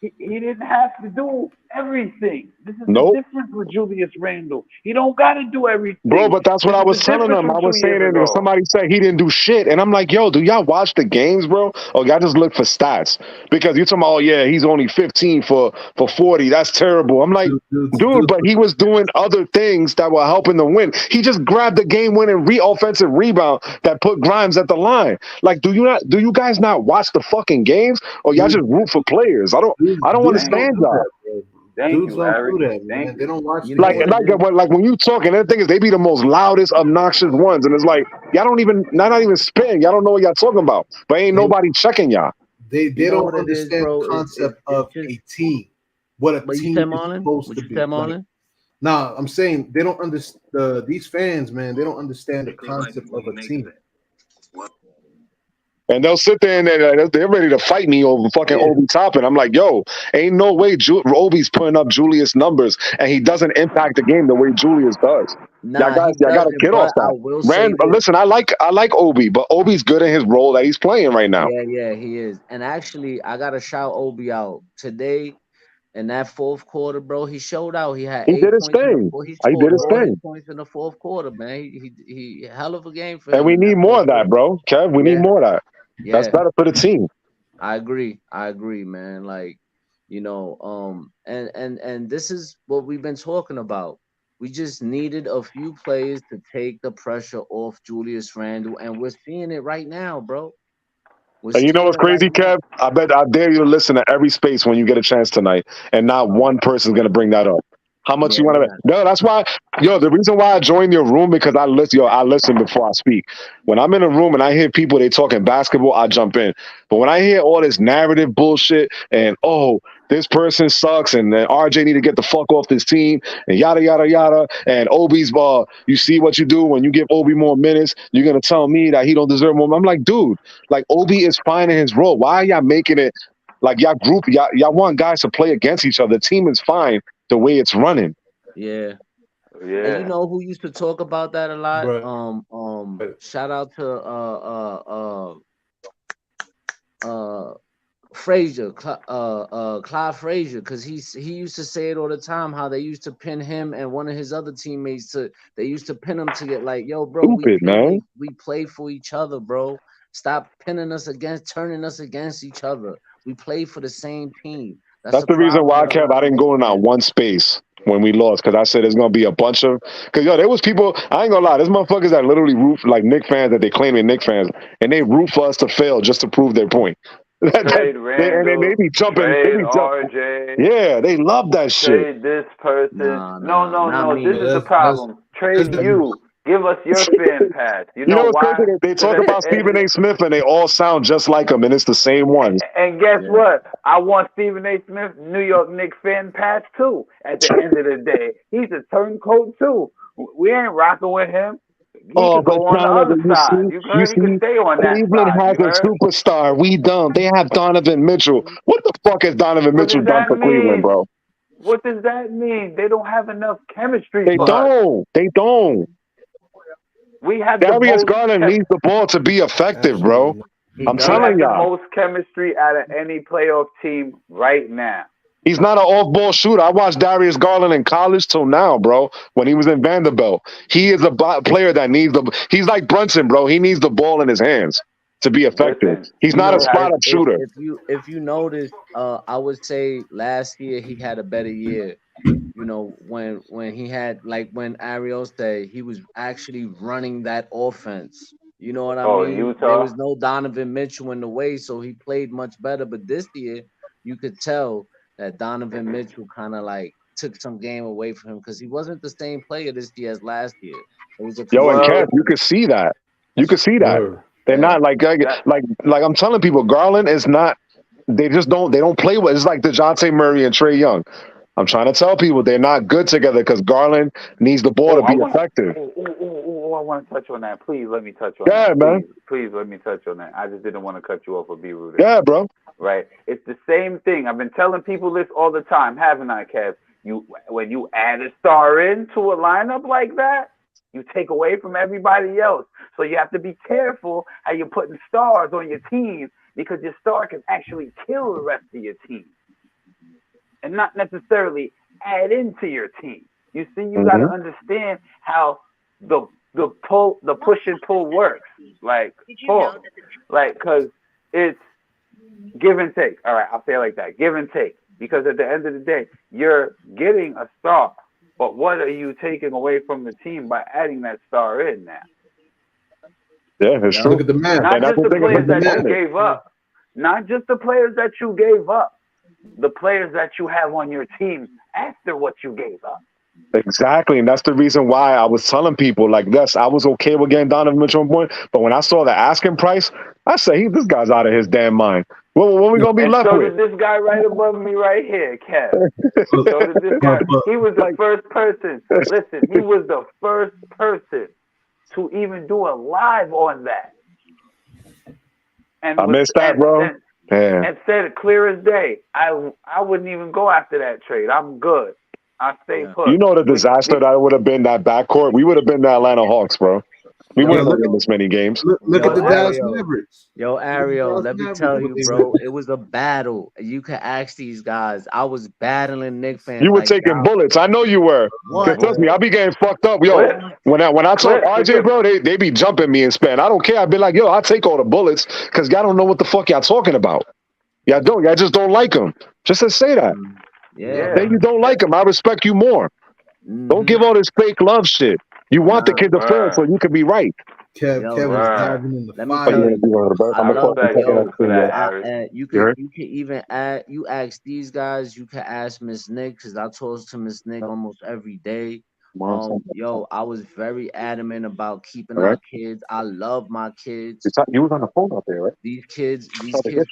S2: he didn't have to do everything. This is
S6: Nope.
S2: the difference with Julius Randle. He don't got to do everything.
S6: Bro, but that's what
S2: This
S6: I
S2: is
S6: was
S2: the
S6: telling
S2: difference
S6: them. I
S2: from
S6: was
S2: 2
S6: saying
S2: years
S6: it, and
S2: ago.
S6: somebody said he didn't do shit. And I'm like, yo, do y'all watch the games, bro? Or y'all just look for stats? Because you're talking about, oh, yeah, he's only 15 for 40. That's terrible. I'm like, dude, but he was doing other things that were helping them win. He just grabbed the game-winning offensive rebound that put Grimes at the line. Like, do you guys not watch the fucking games? Or y'all just root for players? I don't understand y'all.
S2: Thank
S4: Dudes
S2: you,
S4: don't
S2: Larry.
S4: do that, man.
S2: Thank
S4: They
S2: you.
S4: don't watch
S1: You
S4: the
S1: know
S6: Like,
S1: what
S4: game.
S1: it is?
S6: like when you talking, and the thing is, they be the most loudest, obnoxious ones, and it's like y'all don't even, not even spitting. Y'all don't know what y'all talking about, but ain't nobody checking y'all.
S4: They
S1: You know
S4: don't
S1: what it is,
S4: understand
S1: bro?
S4: the concept
S1: It's
S4: of
S1: just
S4: a team. What a
S1: what you
S4: team
S1: said,
S4: is
S1: Marlon.
S4: supposed
S1: What
S4: to
S1: you
S4: be.
S1: said,
S4: Like,
S1: Marlon.
S4: nah, I'm saying they don't understand. These fans, man, they don't understand the concept of a team.
S6: And they'll sit there and they're ready to fight me over fucking
S4: Yeah.
S6: Obi Toppin. I'm like, yo, ain't no way Obi's putting up Julius numbers, and he doesn't impact the game the way Julius does.
S1: Nah, he
S6: Y'all got to
S1: doesn't.
S6: get off
S1: But I
S6: that.
S1: will say this.
S6: Listen, I like Obi, but Obi's good in his role that he's playing right now.
S1: Yeah, he is. And actually, I gotta shout Obi out today in that fourth quarter, bro. He showed out. He had
S6: He
S1: 8
S6: did his
S1: points in the
S6: thing.
S1: fourth. He
S6: He did
S1: scored
S6: his
S1: all his
S6: thing.
S1: points in the fourth quarter, man. He hell of a game for
S6: And
S1: him
S6: we
S1: in that
S6: need more
S1: fourth
S6: of that,
S1: quarter.
S6: bro. Kev, we need
S1: Yeah,
S6: more of that. That's
S1: yeah.
S6: better for the team.
S1: I agree, man. Like, and this is what we've been talking about. We just needed a few players to take the pressure off Julius Randle, and we're seeing it right now, bro. We're
S6: And you know
S1: seeing
S6: what's
S1: it right
S6: crazy,
S1: now.
S6: Kev? I dare you to listen to every space when you get a chance tonight, and not one person's gonna bring that up. How much you
S1: Yeah,
S6: want to? No, that's why. Yo, the reason why I joined your room because I listen. Yo, I listen before I speak. When I'm in a room and I hear people they talking basketball, I jump in. But when I hear all this narrative bullshit and this person sucks and then RJ need to get the fuck off this team and yada yada yada and Obi's you see what you do when you give Obi more minutes, you're gonna tell me that he don't deserve more. I'm like, dude, like Obi is fine in his role. Why are y'all making it like y'all want guys to play against each other? The team is fine the way it's running.
S1: yeah. And you
S2: Yeah.
S1: know who used to talk about that a lot?
S4: Right.
S1: Shout out to Frazier, Clyde Frazier, because he used to say it all the time how they used to pin him and one of his other teammates they used to pin him to get like, yo, bro,
S6: Stupid, man.
S1: we play for each other, bro. Stop turning us against each other. We play for the same team.
S6: That's the reason why, Kev, I didn't go in that one space when we lost because I said there's gonna be a bunch of there was people. I ain't gonna lie, there's motherfuckers that literally root like Knicks fans that they claim they're Knicks fans and they root for us to fail just to prove their point.
S2: Trade Randall.
S6: They be jumping.
S2: Trade RJ.
S6: Yeah, they love that shit.
S2: Trade this person.
S1: Nah,
S2: No.
S1: not me.
S2: This is the problem. Trade you. Give us your fan pass. You know
S6: what's
S2: why?
S6: crazy? They talk about Stephen A. Smith and they all sound just like him, and it's the same ones.
S2: And guess what? I want Stephen A. Smith, New York Knicks fan pass too. At the end of the day, he's a turncoat too. We ain't rocking with him. He could go on the other side. You heard? He could stay on that
S6: Cleveland
S2: side.
S6: has a superstar. We don't. They have Donovan Mitchell. What the fuck has Donovan Mitchell done for Cleveland, bro?
S2: What does that mean? They don't have enough chemistry.
S6: They don't.
S2: We have the
S6: Darius
S2: most.
S6: Garland needs the ball to be effective, bro.
S4: Absolutely.
S6: I'm
S2: We
S6: telling
S2: have the
S6: y'all.
S2: most chemistry out of any playoff team right now.
S6: He's not an off-ball shooter. I watched Darius Garland in college till now, bro. When he was in Vanderbilt, he is a player that needs the. He's like Brunson, bro. He needs the ball in his hands to be effective.
S2: Listen,
S6: He's
S1: You
S6: not a
S1: know,
S6: spot-up shooter.
S1: if you notice, I would say last year he had a better year. You know, when he had, like when Ariel said, he was actually running that offense. You know what I
S2: oh,
S1: mean? There
S2: Utah.
S1: was no Donovan Mitchell in the way, so he played much better. But this year, you could tell that Donovan Mitchell kind of like took some game away from him because he wasn't the same player this year as last year. It was a
S6: Yo, and
S2: Well,
S6: Kev, you could see that. You could see that.
S4: Word.
S6: They're
S1: yeah.
S6: not like I'm telling people, Garland is not. They don't play well. It's like DeJounte Murray and Trae Young. I'm trying to tell people they're not good together because Garland needs the ball to be effective.
S2: I want to touch on that. Please let me touch on
S6: Yeah,
S2: that.
S6: man.
S2: Please let me touch on that. I just didn't want to cut you off or be rude.
S6: Yeah, bro.
S2: Right? It's the same thing. I've been telling people this all the time, haven't I, Kev? When you add a star into a lineup like that, you take away from everybody else. So you have to be careful how you're putting stars on your team because your star can actually kill the rest of your team and not necessarily add into your team. You see, you got to understand how the push and pull works. Like, because it's give and take. All right, I'll say it like that. Give and take. Because at the end of the day, you're getting a star. But what are you taking away from the team by adding that star in now?
S6: Yeah, it's true.
S4: Look at the math.
S2: Not just the players that you
S6: dynamic.
S2: gave up. Not just the players that you gave up. The players that you have on your team after what you gave up.
S6: Exactly, and that's the reason why I was telling people like this. I was okay with getting Donovan Mitchell on point, but when I saw the asking price, I said, this guy's out of his damn mind. What we gonna be
S2: And
S6: left
S2: so
S6: with?
S2: did this guy right above me right here, Kev. So did this guy. He was the first person. Listen, he was the first person to even do a live on that. And
S6: I missed that, bro.
S2: And said clear as day, I wouldn't even go after that trade. I'm good. I stay put.
S6: You know the disaster that would have been that backcourt. We would have been the Atlanta Hawks, bro. We wouldn't have won this many games.
S4: Look at the Dallas
S1: Ariel.
S4: Mavericks.
S1: Yo, Ariel, let me tell you, bro, it was a battle. You can ask these guys. I was battling Knicks fans.
S6: You were taking bullets. I know you were. Trust me, I be getting fucked up. Yo, when I talk RJ, bro, they be jumping me and spin. I don't care. I be like, yo, I'll take all the bullets because y'all don't know what the fuck y'all talking about. Y'all don't. Y'all just don't like them. Just to say that.
S1: Yeah.
S6: Then you don't like them. I respect you more. Don't give all this fake love shit. You want the kid to fail so you can be right.
S4: Kev was diving in the fire.
S1: You can even add. You ask these guys. You can ask Miss Nick because I talk to Miss Nick almost every day. Yo, I was very adamant about keeping our kids. I love my kids.
S6: You was on the phone out there, right?
S1: These kids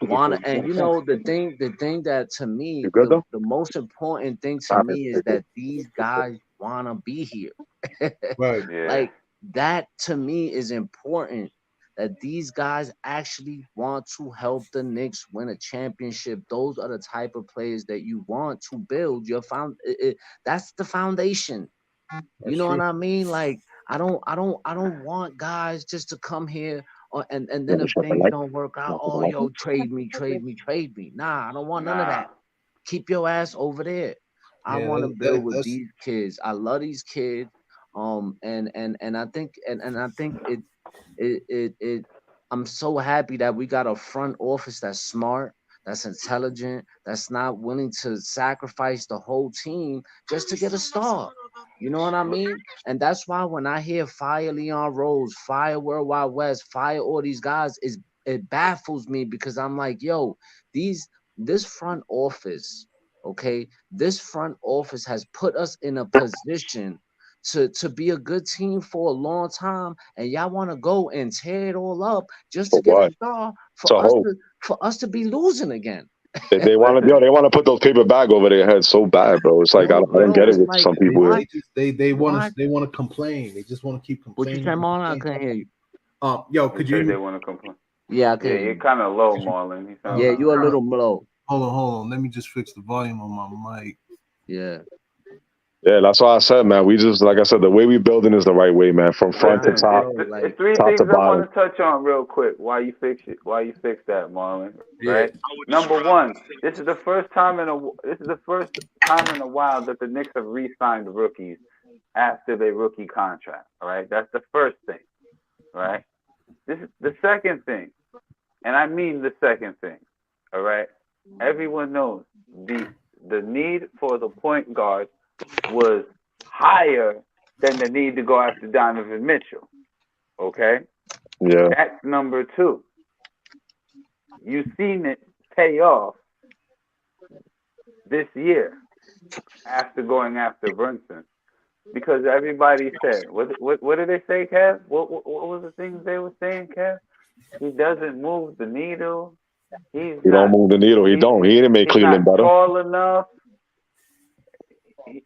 S1: want to, and you know the thing that to me, the most important thing to me is that these guys want to be here.
S4: Right.
S1: Like that to me is important. That these guys actually want to help the Knicks win a championship. Those are the type of players that you want to build your that's the foundation. You know what I mean? Like I don't want guys just to come here and then if things don't work out, oh yo, trade me. Nah, I don't want none of that. Keep your ass over there. I want to build with these kids. I love these kids. And I think it I'm so happy that we got a front office that's smart, that's intelligent, that's not willing to sacrifice the whole team just to get a star. You know what I mean? And that's why when I hear fire Leon Rose, fire World Wide West, fire all these guys, it baffles me because I'm like, yo, this front office, okay, this front office has put us in a position to be a good team for a long time, and y'all want to go and tear it all up just to get a star for us to be losing again.
S6: They want to put those paper bag over their head so bad, bro. It's like I don't get it with some people.
S4: They want to complain. They just want to keep complaining.
S1: What you say, Marlon? I couldn't hear you.
S4: Yo, could you?
S2: They want to complain.
S1: Yeah, I can.
S2: Yeah, you're kind of low, Marlon.
S1: Yeah, you're a little low.
S4: Hold on. Let me just fix the volume on my mic.
S1: Yeah.
S6: Yeah, that's why I said, man. We just, like I said, the way we building is the right way, man. From front to
S2: Listen,
S6: top,
S1: Bro,
S2: it's
S1: like,
S2: three
S6: top to
S2: things I want
S6: bottom.
S2: to touch on real quick. Why you fix that, Marlon?
S4: Yeah.
S2: Right. Number one, this is the first time in a while that the Knicks have re-signed rookies after their rookie contract. All right, that's the first thing. Right. This is the second thing, and I mean the second thing. All right. Everyone knows the need for the point guard was higher than the need to go after Donovan Mitchell. Okay,
S6: Yeah,
S2: that's number two. You've seen it pay off this year after going after Brunson because everybody said, what did they say, Kev? What was the things they were saying, Kev? He doesn't move the needle. He's
S6: he don't
S2: not
S6: move the needle. He
S2: he's
S6: don't. He didn't make
S2: he's
S6: Cleveland
S2: not
S6: better.
S2: tall enough. He,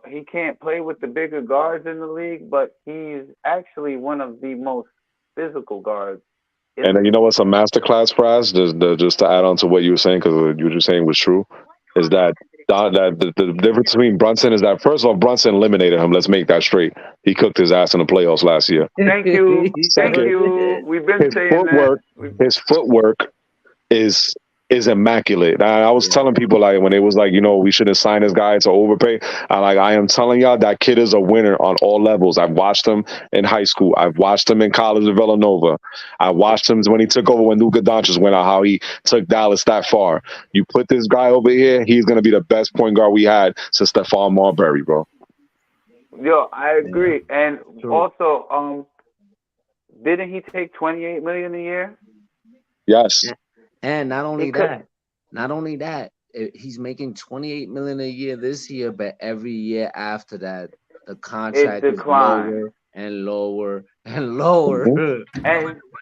S2: he can't play with the bigger guards in the league, but he's actually one of the most physical guards in
S6: And
S2: the
S6: then you know
S2: league.
S6: what's a masterclass, Fraz? Just to add on to what you were saying, because what you were just saying was true, is that the difference between Brunson is that first of all, Brunson eliminated him. Let's make that straight. He cooked his ass in the playoffs last year.
S2: Thank you.
S1: he
S2: Thank
S1: sure
S6: Second,
S2: you.
S1: did.
S2: We've been
S6: his
S2: saying that.
S6: footwork, his footwork is immaculate. I was
S1: Yeah.
S6: telling people like when it was like, we shouldn't sign this guy to overpay. I am telling y'all that kid is a winner on all levels. I've watched him in high school. I've watched him in college at Villanova. I watched him when he took over when Luka Doncic went out, how he took Dallas that far. You put this guy over here, he's gonna be the best point guard we had since Stephon Marbury, bro.
S2: Yo, I
S1: Yeah.
S2: agree. And
S1: True.
S2: also, didn't he take 28 million a year?
S6: Yes.
S1: And not
S2: He
S1: only
S2: could.
S1: that, he's making 28 million a year this year, but every year after that, the
S2: It
S1: contract is
S2: declined.
S1: lower and lower and lower.
S6: Mhm.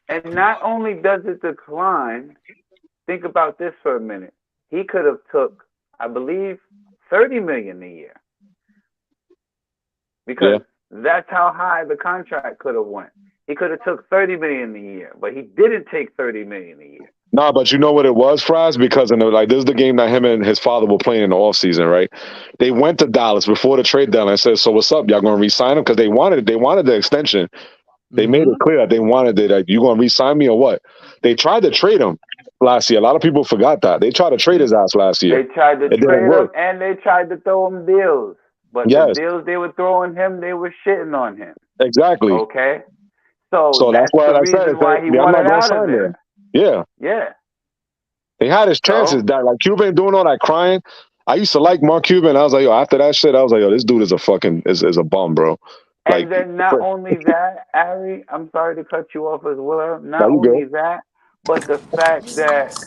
S2: And not only does it decline, think about this for a minute. He could have took, I believe, 30 million a year
S6: Yeah.
S2: because that's how high the contract could have went. He could have took 30 million a year, but he didn't take 30 million a year.
S6: Nah, but you know what it was, Fraz? Because this is the game that him and his father were playing in the offseason, right? They went to Dallas before the trade deadline and said, "So what's up? Y'all gonna re-sign him?" Because they wanted it. They wanted the extension. They made it clear that they wanted it. Like, you gonna re-sign me or what? They tried to trade him last year. A lot of people forgot that. They tried to trade his ass last year.
S2: They tried to
S6: It didn't
S2: trade him
S6: work.
S2: and they tried to throw him deals. But the
S6: Yes,
S2: deals they were throwing him, they were shitting on him.
S6: exactly.
S2: Okay? So
S6: So that's
S2: that's
S6: why
S2: the
S6: I said,
S2: reason why he
S6: I'm not
S2: wanted
S6: gonna
S2: out of
S6: sign there.
S2: there.
S6: Yeah.
S2: Yeah.
S6: They had his chances.
S2: So,
S6: That like Cuban doing all that crying. I used to like Mark Cuban. I was like, yo, after that shit, I was like, yo, this dude is a fucking is a bum, bro. Like,
S2: and then not only that, Ari, I'm sorry to cut you off as well.
S6: now
S2: Not
S6: you good.
S2: only that, but the fact that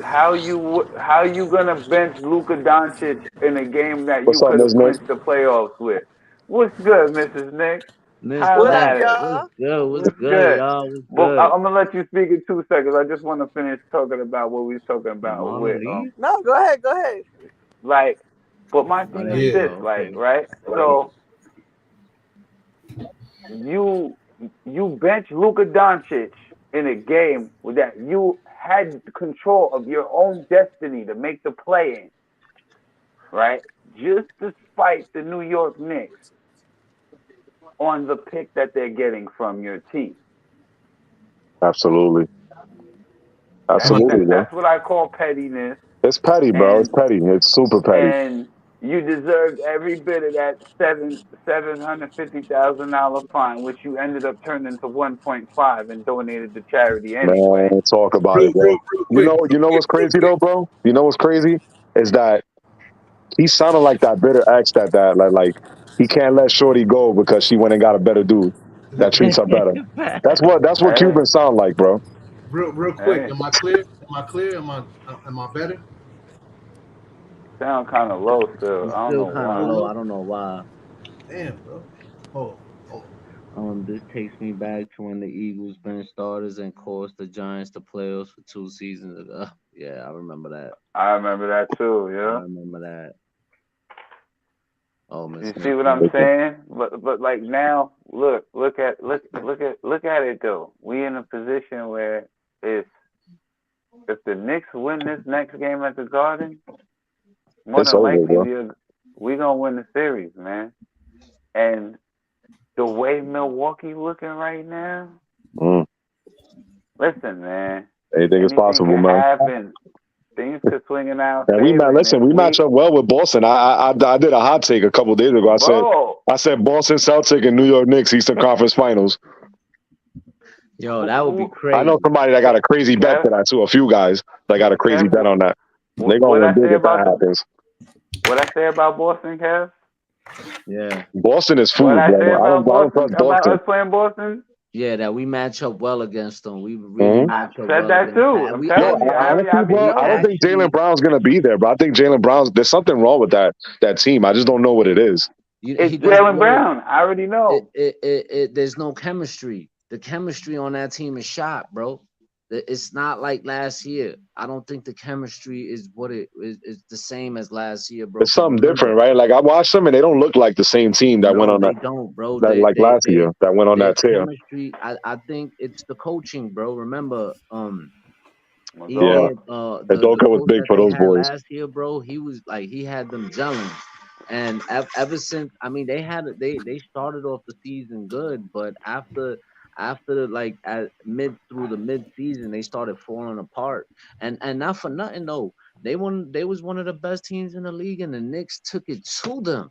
S2: how you gonna bench Luka Doncic in a game that
S6: What's
S2: you
S6: up,
S2: could
S6: Miss
S2: have
S6: Miss?
S2: clinched the playoffs with? What's good, Mrs. Nick?
S1: Miss
S2: Holla
S7: What up,
S2: at
S1: Mac,
S2: us.
S1: what's
S7: y'all?
S1: good? What's
S2: What's
S1: good,
S2: good?
S1: y'all? What's
S2: But
S1: good?
S2: I'm gonna let you speak in 2 seconds. I just want to finish talking about what we was talking
S1: Did
S2: about
S1: Marlon
S2: with
S1: leave?
S7: No, go ahead, go ahead.
S2: like. But my
S1: Oh,
S2: thing
S1: there
S2: is
S1: we
S4: Yeah.
S2: this,
S1: go.
S2: like,
S1: Okay.
S2: right? So you bench Luka Doncic in a game that you had control of your own destiny to make the play in, right? Just despite the New York Knicks on the pick that they're getting from your team.
S6: Absolutely,
S4: And my
S6: absolutely, bro.
S2: That's what I call pettiness,
S6: It's petty, bro. It's
S2: and
S6: petty. It's super petty.
S2: you deserved every bit of that $750,000 fine, which you ended up turning to 1.5 and donated to charity
S6: Man,
S2: anyway.
S6: talk about
S4: real,
S6: it, bro.
S4: real quick,
S6: You know what's crazy though, bro? You know what's crazy is that he sounded like that bitter ex like he can't let Shorty go because she went and got a better dude that treats her better. That's what
S2: Hey,
S6: Cubans sound like, bro.
S4: real quick.
S2: hey,
S4: Am I clear? Am I clear? Am I better?
S2: sound kind of low still.
S1: It's
S2: I don't
S1: still
S2: know
S1: kind of
S4: Still
S2: why.
S1: low.
S4: low?
S1: I don't know why.
S4: Damn, bro. Oh.
S1: This takes me back to when the Eagles benched starters and cost the Giants the playoffs for 2 seasons ago. Yeah, I remember that.
S2: I remember that too.
S1: I
S2: Yeah.
S1: remember that. Oh, Miss
S2: You see
S1: Smith
S2: what I'm
S1: left.
S2: saying? But like now, look at it though. We in a position where if the Knicks win this next game at the Garden, More
S6: It's
S2: than
S6: over,
S2: likely,
S6: bro.
S2: we gonna win the series, man. And the way Milwaukee looking right now,
S6: Mm.
S2: listen, man,
S6: Anything is
S2: anything
S6: possible,
S2: can
S6: man.
S2: happen. Things could swing in our
S6: And
S2: favor. And if
S6: we match up well with Boston. I did a hot take a couple days ago.
S2: bro,
S6: I said Boston Celtic and New York Knicks Eastern Conference Finals.
S1: Yo, that would be
S6: I know
S1: crazy.
S6: somebody that got a crazy bet to that too. A few guys that got a crazy
S2: Kev,
S6: bet on that. They gonna
S2: what
S6: win
S2: I
S6: big
S2: say
S6: if that
S2: about
S6: happens.
S2: what I say about Boston, Kev?
S1: Yeah.
S6: Boston is
S2: What
S6: food,
S2: I
S6: bro.
S2: say about
S6: I don't
S2: Boston?
S6: trust
S2: About
S6: Boston.
S2: us playing Boston?
S1: Yeah, that we match up well against them. We really
S6: Mhm.
S1: match
S2: I
S1: up
S2: said
S1: well
S2: that
S1: against
S2: too.
S1: that.
S2: I'm
S1: We
S2: telling you, Harry, I
S6: Honestly,
S2: be
S6: bro, I don't
S2: knowing.
S6: think Jalen Brown's gonna be there, but I think Jalen Brown's there's something wrong with that team. I just don't know what it is.
S2: It's
S1: he doesn't
S2: Jalen
S1: know.
S2: Brown. I already know.
S1: There's no chemistry. The chemistry on that team is shot, bro. It's not like last year. I don't think the chemistry is what it is the same as last year, bro.
S6: It's
S1: 'Cause
S6: something
S1: remember,
S6: different, right? Like I watched them and they don't look like the same team that went
S1: no,
S6: on
S1: they don't, bro.
S6: that like last year that went on
S1: Their
S6: that tear.
S1: chemistry. I think it's the coaching, bro. Remember,
S6: Yeah.
S1: the
S6: Adoka was
S1: coach
S6: big
S1: that
S6: for
S1: they
S6: those
S1: had
S6: boys.
S1: last year, bro. He was like he had them gelling, and ever since, I mean, they started off the season good, but after like at through the mid season, they started falling apart, and not for nothing though. They was one of the best teams in the league, and the Knicks took it to them.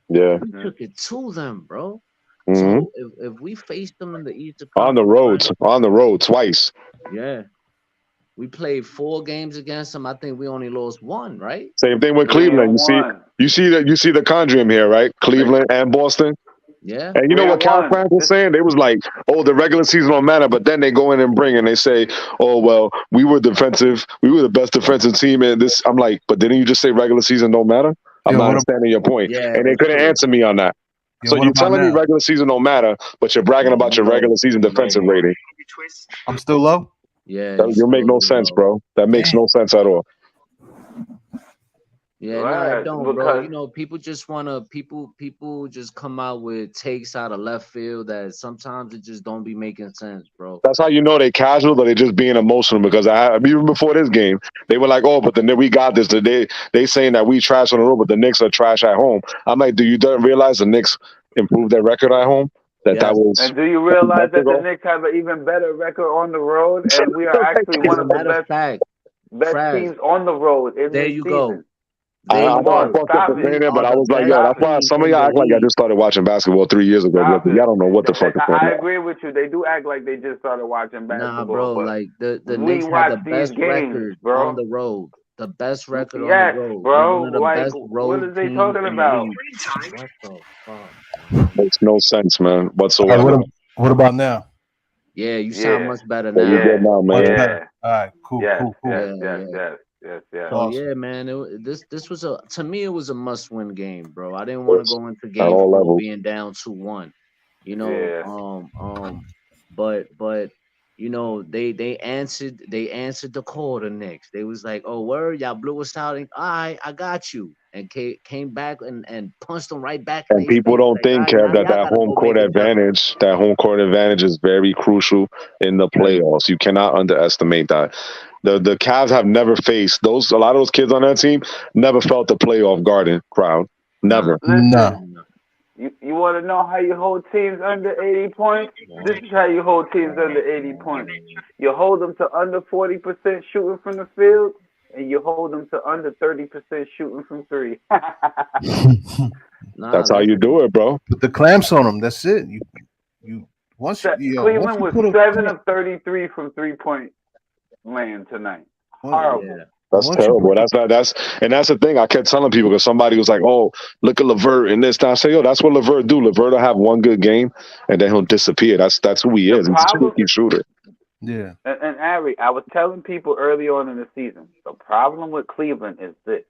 S6: Yeah.
S1: We took it to them, bro.
S6: hmm
S1: So if we face them in the Eastern
S6: On the
S1: Conference,
S6: road twice.
S1: yeah. We played 4 games against them. I think we only lost 1, right?
S6: Same thing with
S2: 3
S6: Cleveland.
S2: and 1.
S6: You see the conundrum here, right? Cleveland and Boston.
S1: Yeah.
S6: And you know
S2: 3
S6: what
S2: and
S6: Cal
S2: 1.
S6: France was saying? They was like, "Oh, the regular season don't matter," but then they go in and bring and they say, "Oh, well, we were defensive. We were the best defensive team." And this, I'm like, "But didn't you just say regular season don't matter?" I'm not understanding your point,
S1: Yeah,
S6: and they
S1: it's
S6: couldn't
S1: true.
S6: answer me on that.
S4: Yeah,
S6: So
S4: what
S6: you
S4: about
S6: telling me
S4: now?
S6: regular season don't matter, but you're bragging about your regular season defensive rating?
S4: I'm still low.
S1: Yeah,
S6: That you make no sense, bro. That makes no sense at all.
S1: Yeah, no, it don't, bro. You know, people just wanna people just come out with takes out of left field that sometimes it just don't be making sense, bro.
S6: That's how you know they casual or they just being emotional. Because even before this game, they were like, "Oh, but then we got this." They saying that we trash on the road, but the Knicks are trash at home. I'm like, do you don't realize the Knicks improved their record at home? That was.
S2: And do you realize that the Knicks have an even better record on the road, and we are actually one of the best teams on the road in
S1: there
S2: this
S1: you
S2: season.
S1: go.
S6: I thought I fucked up for saying that, but I was like, yo, that's why some of y'all act like I just started watching basketball 3 years ago. Y'all don't know what the fuck is going on.
S2: I agree with you. They do act like they just started watching basketball.
S1: Nah, bro, like the
S2: we
S1: Knicks
S2: watch
S1: had the
S2: these
S1: best
S2: games,
S1: record
S2: bro.
S1: on the road. The best record on
S2: Yes,
S1: the road.
S2: bro.
S1: One of the
S2: Like,
S1: best road
S2: what are they
S1: teams
S2: talking
S1: in the
S2: about?
S1: league. What the fuck?
S6: Makes no sense, man, whatsoever.
S4: What about now?
S1: Yeah, you sound much better
S6: Yeah,
S1: now.
S6: you good now, man.
S4: Much better. All right, cool.
S2: Yes.
S1: So yeah, man, this was to me it was a must-win game, bro. I didn't want to go into game 4 being down 2-1. You know, but you know, they answered the call, the Knicks. They was like, "Oh, word, y'all blew us out, and I got you," and came back and punched them right back.
S6: And people don't think, Kev, that home court advantage is very crucial in the playoffs. You cannot underestimate that. The Cavs have never faced a lot of those kids on that team never felt the playoff Garden crowd. Never.
S2: No. You want to know how you hold teams under 80 points? This is how you hold teams under 80 points. You hold them to under 40% shooting from the field, and you hold them to under 30% shooting from 3.
S6: That's how you do it, bro.
S4: Put the clamps on them. That's it.
S2: Cleveland was 7 of 33 from 3-point land tonight. Horrible.
S1: Yeah.
S6: That's terrible. That's the thing. I kept telling people because somebody was like, "Oh, look at LeVert and this." I say, "Yo, that's what LeVert do. LeVert will have one good game and then he'll disappear. That's who he is. He's a tricky shooter."
S4: Yeah.
S2: And Ari, I was telling people early on in the season, the problem with Cleveland is this: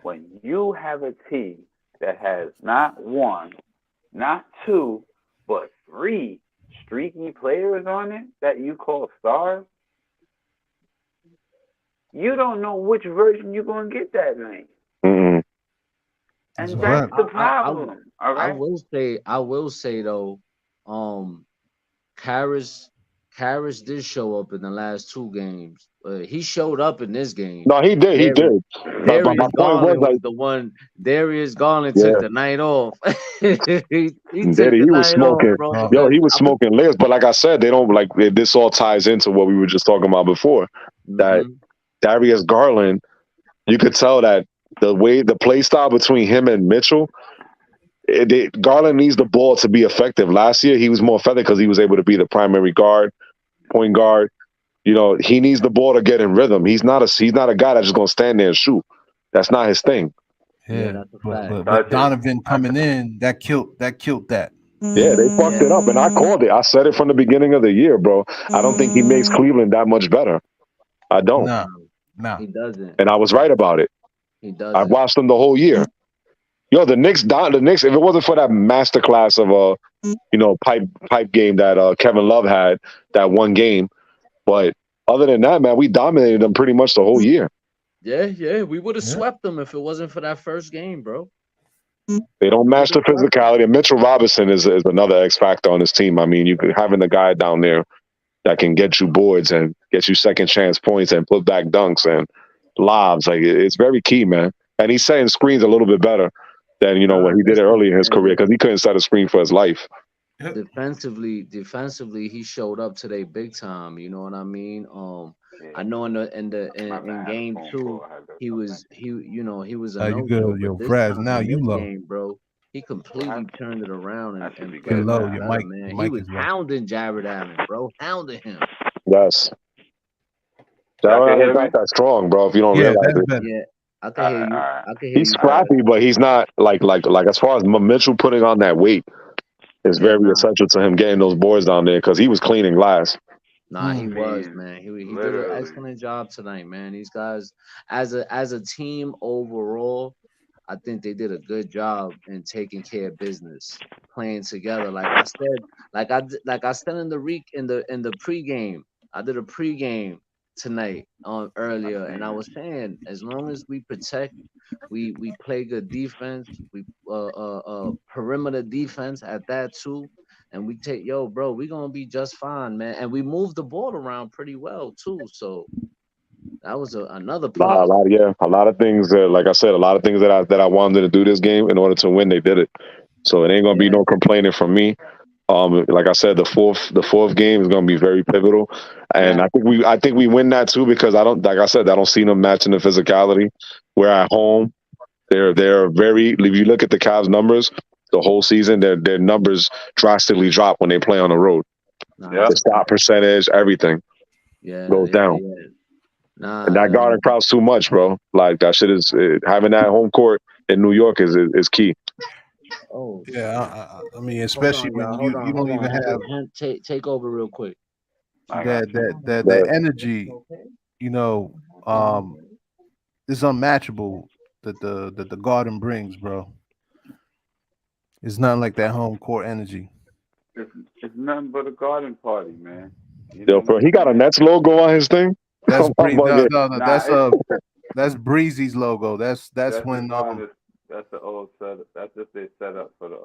S2: when you have a team that has not 1, not 2, but 3 streaky players on it that you call stars, you don't know which version you're going to get that night.
S6: Mm-mm.
S2: And that's the problem. All right.
S1: I will say though, Karras did show up in the last 2 games. he showed up in this game.
S6: No, he did. He did. But my
S1: Darius
S6: point was
S1: Garland
S6: like,
S1: was the one. Darius Garland took
S6: yeah,
S1: the night off. he
S6: did
S1: took
S6: he?
S1: the
S6: He was
S1: night off,
S6: smoking.
S1: bro.
S6: Yo,
S1: Because
S6: he was
S1: I was.
S6: smoking layers. But like I said, they don't like this. All ties into what we were just talking about before. That
S1: Mhm.
S6: Darius Garland, you could tell that the way the play style between him and Mitchell, Garland needs the ball to be effective. Last year, he was more effective because he was able to be the primary guard, point guard. You know, he needs the ball to get in rhythm. He's not a guy that's just gonna stand there and shoot. That's not his thing.
S1: Yeah,
S7: Yeah,
S1: that's a fact.
S7: but Donovan coming in that killed that.
S6: Yeah, they fucked
S1: Yeah,
S6: it up, and I called it. I said it from the beginning of the year, bro. I don't think he makes Cleveland that much better. I don't,
S7: Nah,
S1: no,
S7: nah.
S1: he doesn't.
S6: and I was right about it.
S1: He
S6: I've
S1: doesn't.
S6: watched them the whole year. Yo, the Knicks. The Knicks. If it wasn't for that masterclass of pipe game that Kevin Love had, that one game, but other than that, man, we dominated them pretty much the whole year.
S1: Yeah, we would have
S7: Yeah.
S1: swept them if it wasn't for that first game, bro.
S6: They don't
S1: We
S6: match
S1: would
S6: the
S1: have swept them.
S6: physicality. And Mitchell Robinson is another X factor on this team. I mean, you could having the guy down there that can get you boards and get you second chance points and put back dunks and lobs. Like it's very key, man. And he's setting screens a little bit better than
S1: Nah,
S6: when he did it
S1: listen,
S6: early in his career
S1: and
S6: because he couldn't set a screen for his life.
S1: defensively, he showed up today big time. You know what I mean? I know in game two, he was a
S7: You
S1: no show,
S7: good,
S1: but
S7: yo,
S1: this
S7: Fraz.
S1: time
S7: Now
S1: in
S7: you
S1: this
S7: low.
S1: game, bro, he completely turned it around and
S7: You're
S1: played
S7: low.
S1: much better, man.
S7: Your
S1: He
S7: mic
S1: was
S7: is low.
S1: hounding Jared Allen, bro, hounding him.
S6: Yes.
S2: Y'all can
S6: Allen's
S2: hear me?
S6: not that strong, bro, if you don't
S7: Yeah,
S6: realize
S7: that's
S6: it.
S7: better.
S1: Yeah, I can
S2: All
S1: hear
S2: right, all
S1: you.
S2: right.
S1: I can hear
S6: He's
S1: you, Fred.
S6: scrappy, but he's not like as far as Mitchell putting on that weight is
S1: Yeah,
S6: very
S1: nah,
S6: essential to him getting those boards down there because he was cleaning glass.
S1: nah,
S2: I
S1: he
S7: Mm.
S1: was,
S2: mean,
S1: man. He did an
S2: literally.
S1: excellent job tonight, man. These guys, as a team overall, I think they did a good job in taking care of business, playing together. Like I said in the pregame. I did a pregame tonight earlier, and I was saying as long as we protect, we play good defense, we perimeter defense at that too, and we take bro, we gonna be just fine, man. And we moved the ball around pretty well too, so that was another
S6: Nah,
S1: plus.
S6: a lot of things. Like I said, a lot of things that I wanted to do this game in order to win, they did it. So it ain't gonna be
S1: Yeah,
S6: no complaining from me. Like I said, the fourth game is gonna be very pivotal, and
S1: yeah.
S6: I think we win that too because I don't like I said I don't see them matching the physicality. We're at home. They're very. If you look at the Cavs numbers, the whole season, their numbers drastically drop when they play on the road.
S1: Nah,
S2: Yep.
S1: that's
S6: The
S1: a
S6: stop
S1: fact.
S6: percentage, everything goes down.
S1: Yeah. Nah,
S6: And that guarding crowd's too much, bro. Like that shit is having that home court in New York is key.
S1: oh
S7: Yeah,
S1: shit.
S7: I mean,
S1: Hold
S7: especially
S1: on,
S7: when
S1: y'all.
S7: you
S1: Hold
S7: don't
S1: on.
S7: even have
S1: Take over real quick.
S2: I got you.
S7: that energy. You know, it's unmatchable that the Garden brings, bro. It's nothing like that home court energy.
S2: It's nothing but a garden party, man. You know
S6: Yo,
S2: what
S6: bro, he
S2: I'm
S6: got a
S2: saying?
S6: Nets logo on his thing.
S7: That's
S6: I'm bugging.
S7: no.
S2: Nah,
S7: That's Breezy's logo. That's
S2: that's
S7: when
S2: just one. That's the old setup. That's just their setup for the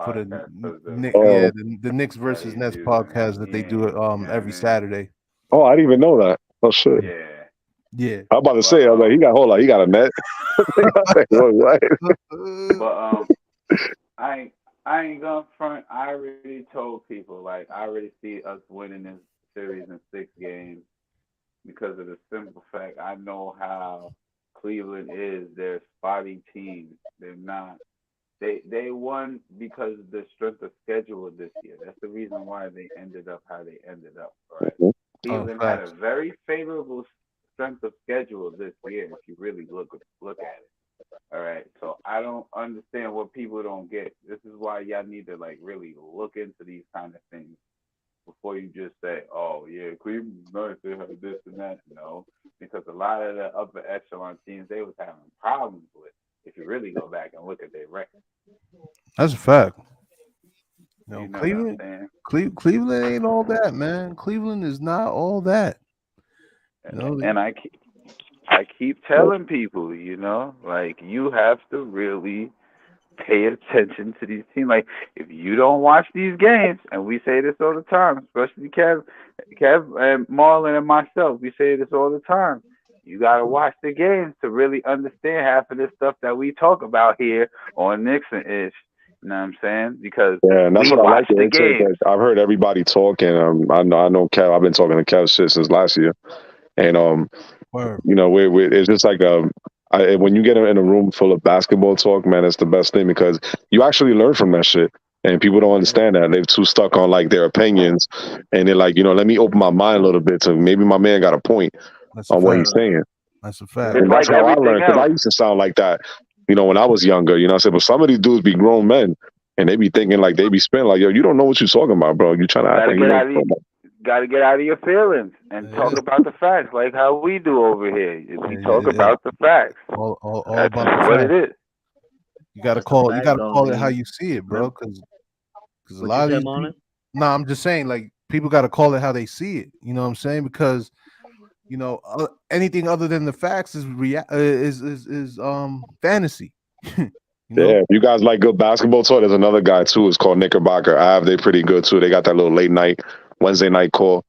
S7: for the
S2: podcast for the
S6: Oh,
S7: the Knicks
S2: that
S7: versus
S2: he's
S7: Nets
S2: using.
S7: podcast that they
S2: Yeah,
S7: do
S2: you know what I
S7: every
S2: mean?
S7: Saturday.
S6: oh, I didn't even know that. Oh shit.
S2: Yeah,
S7: Yeah.
S6: I'm about to
S2: but
S6: say, I was like, he got a net. I said, what?
S2: but I ain't gonna front. I already told people like I already see us winning this series in 6 games because of the simple fact I know how Cleveland is. They're spotty teams. They're not. They won because of the strength of schedule this year. That's the reason why they ended up how they ended up. Right.
S7: Oh,
S2: Cleveland had a
S7: facts.
S2: very favorable strength of schedule this year if you really look at it. All right. So I don't understand what people don't get. This is why y'all need to like really look into these kind of things before you just say, "Oh yeah, Cleveland's nice. They have this and that." No, because a lot of the upper echelon teams they was having problems with. If you really go back and look at their record,
S7: That's a fact.
S2: you know what I'm
S7: Cleveland,
S2: saying?
S7: Cleveland ain't all that, man. Cleveland is not all that. You know,
S2: And I keep telling people, like you have to really pay attention to these teams. Like, if you don't watch these games, and we say this all the time, especially Kev, and Marlon and myself, we say this all the time. You gotta watch the games to really understand half of this stuff that we talk about here on Nixon Ish. You know what I'm saying? Because
S6: Yeah, and that's
S2: we
S6: what I like.
S2: watch the
S6: It's like
S2: games.
S6: I've heard everybody talking. I know Kev. I've been talking to Kev shit since last year, and
S7: Word.
S6: you know, it's just like when you get in a room full of basketball talk, man, it's the best thing because you actually learn from that shit. And people don't understand that. They're too stuck on like their opinions. And they're like, you know, let me open my mind a little bit to maybe my man got a point
S7: That's a
S6: on what
S7: fact.
S6: he's saying.
S7: That's a fact.
S2: It's
S6: And that's
S2: like
S6: how I
S2: everything
S6: learned because I
S2: else.
S6: used to sound like that, you know, when I was younger. You know, I said, but some of these dudes be grown men and they be thinking like they be spinning like, yo, you don't know what you're talking about, bro. You trying to act
S2: Gotta
S6: like you
S2: get
S6: know
S2: out
S6: what
S2: of
S6: you're talking about.
S2: gotta get out of your feelings and
S7: Yeah.
S2: talk about the facts, like how we do over here. We talk
S7: Yeah.
S2: about the facts.
S7: All
S2: That's
S7: about the
S2: what
S7: fact.
S2: it is.
S7: You gotta
S1: That's a
S7: call. You
S1: fact,
S7: gotta
S1: though,
S7: call it how
S1: man.
S7: you see it, bro. Because a
S1: What you
S7: lot of
S1: said,
S7: these
S1: Marlon?
S7: people. Nah, I'm just saying, like people gotta call it how they see it. You know what I'm saying? Because you know anything other than the facts is fantasy. you know.
S6: Yeah, if you guys like good basketball talk, there's another guy too. It's called Knickerbocker Ave. They pretty good too. They got that little late night Wednesday night call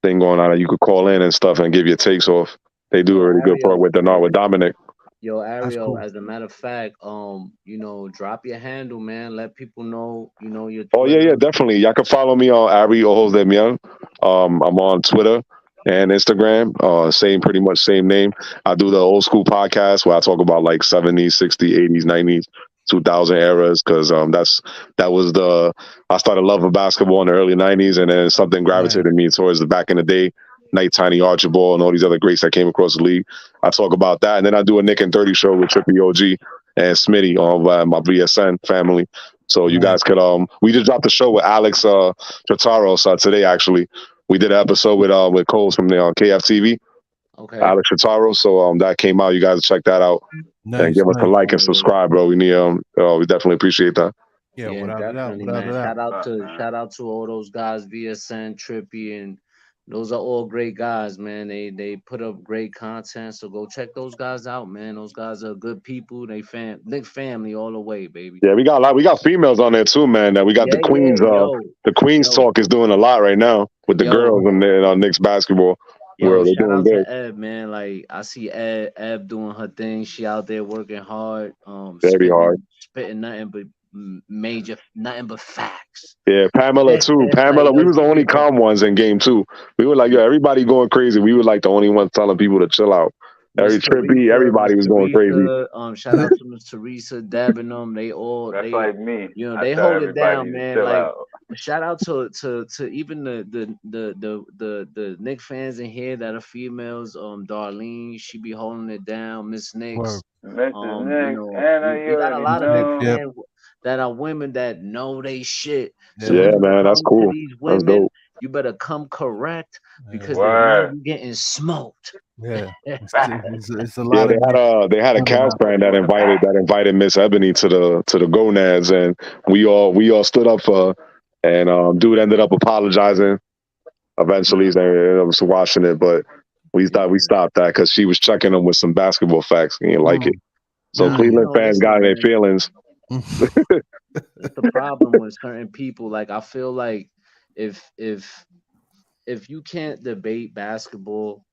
S6: thing going on. You could call in and stuff and give your takes off. They do
S1: Yo,
S6: a really good part
S1: Ariel.
S6: with Denard with Dominic.
S1: Yo,
S7: That's
S1: Ariel,
S7: cool.
S1: as a matter of fact, you know, drop your handle, man. Let people know, you know, your
S6: Oh yeah,
S1: Twitter.
S6: definitely. Y'all can follow me on Ari Ojos de Miel. I'm on Twitter and Instagram. Same, pretty much same name. I do the old school podcast where I talk about like 70s, 60s, 80s, 90s, 2000 eras because that was the I started loving basketball in the early 90s and then something
S7: Right.
S6: gravitated me towards the back in the day. Night Tiny Archibald and all these other greats that came across the league. I talk about that, and then I do a Nick and 30 show with Trippy OG and Smitty on my VSN family. So you
S7: Right.
S6: guys could we just dropped the show with Alex Trataros today actually. We did an episode with Coles from the KFTV,
S1: Okay.
S6: Alex Trataros. So that came out. You guys check that out and
S7: Nice.
S6: give us a
S7: Nice.
S6: like and subscribe, bro. We need we definitely appreciate that.
S7: Yeah.
S1: Yeah,
S7: Without a doubt.
S1: definitely,
S7: Without a
S1: man.
S7: doubt.
S2: Man.
S1: Shout out to all those guys, VSN, Trippy, and those are all great guys, man. They put up great content, so go check those guys out, man. Those guys are good people. Nick family all the way, baby.
S6: Yeah, we got females on there too, man. That we got
S1: Yeah, yeah,
S6: the Queens
S1: yo,
S6: talk is doing a lot right now with the
S1: yo,
S6: girls in the Knicks basketball
S1: yo.
S6: world. They're
S1: Shout
S6: doing
S1: out to
S6: good.
S1: Eb, man. Like I see Eb doing her thing. She out there working hard,
S6: Very hard.
S1: spitting nothing but nothing but facts.
S6: Yeah, Pamela too.
S1: Like
S6: Pamela, we
S1: yo,
S6: was the only
S1: yo,
S6: calm ones in game two. We were like, yo, everybody going crazy. We were like the only ones telling people to chill out.
S1: Miss Teresa,
S6: Everybody was going crazy.
S1: shout out to Miss Teresa, Deb and them.
S2: That's like me.
S1: You know,
S2: I
S1: they
S2: tell
S1: hold it
S2: everybody
S1: down,
S2: to
S1: man.
S2: chill
S1: Like,
S2: out.
S1: shout out to even the Nick fans in here that are females. Darlene, she be holding it down. Miss
S7: Word.
S1: Nicks.
S2: Mrs.
S1: You
S2: Nick,
S1: know,
S2: Anna,
S1: we
S2: you
S1: got a
S2: already
S1: lot of
S7: Nick.
S1: Nick
S2: know.
S7: Yep.
S1: fans that are women that know they shit.
S7: Yeah,
S1: So
S6: Yeah,
S1: when
S7: man.
S1: you
S6: man, that's
S1: come to
S6: cool.
S1: these
S6: That's
S1: women,
S6: dope.
S1: you better come correct because
S7: Yeah.
S1: if not,
S2: Word.
S1: you getting smoked.
S7: Yeah.
S2: Facts.
S7: It's a
S6: Yeah,
S7: lot of
S6: they had a
S7: women
S6: cast
S7: out
S6: brand
S2: What's the facts?
S6: that invited Miss Ebony to the gonads, and we all stood up for her. And dude ended up apologizing eventually,
S1: Nah,
S6: and I was watching it, but we
S1: yeah,
S6: stopped that because she was checking them with some basketball facts. He didn't like it.
S7: there.
S6: So
S1: nah. You
S6: Cleveland
S1: know,
S6: fans got
S1: listen,
S6: in their
S1: man.
S6: feelings.
S1: That's the problem with certain people. Like I feel like if if if you can't debate basketball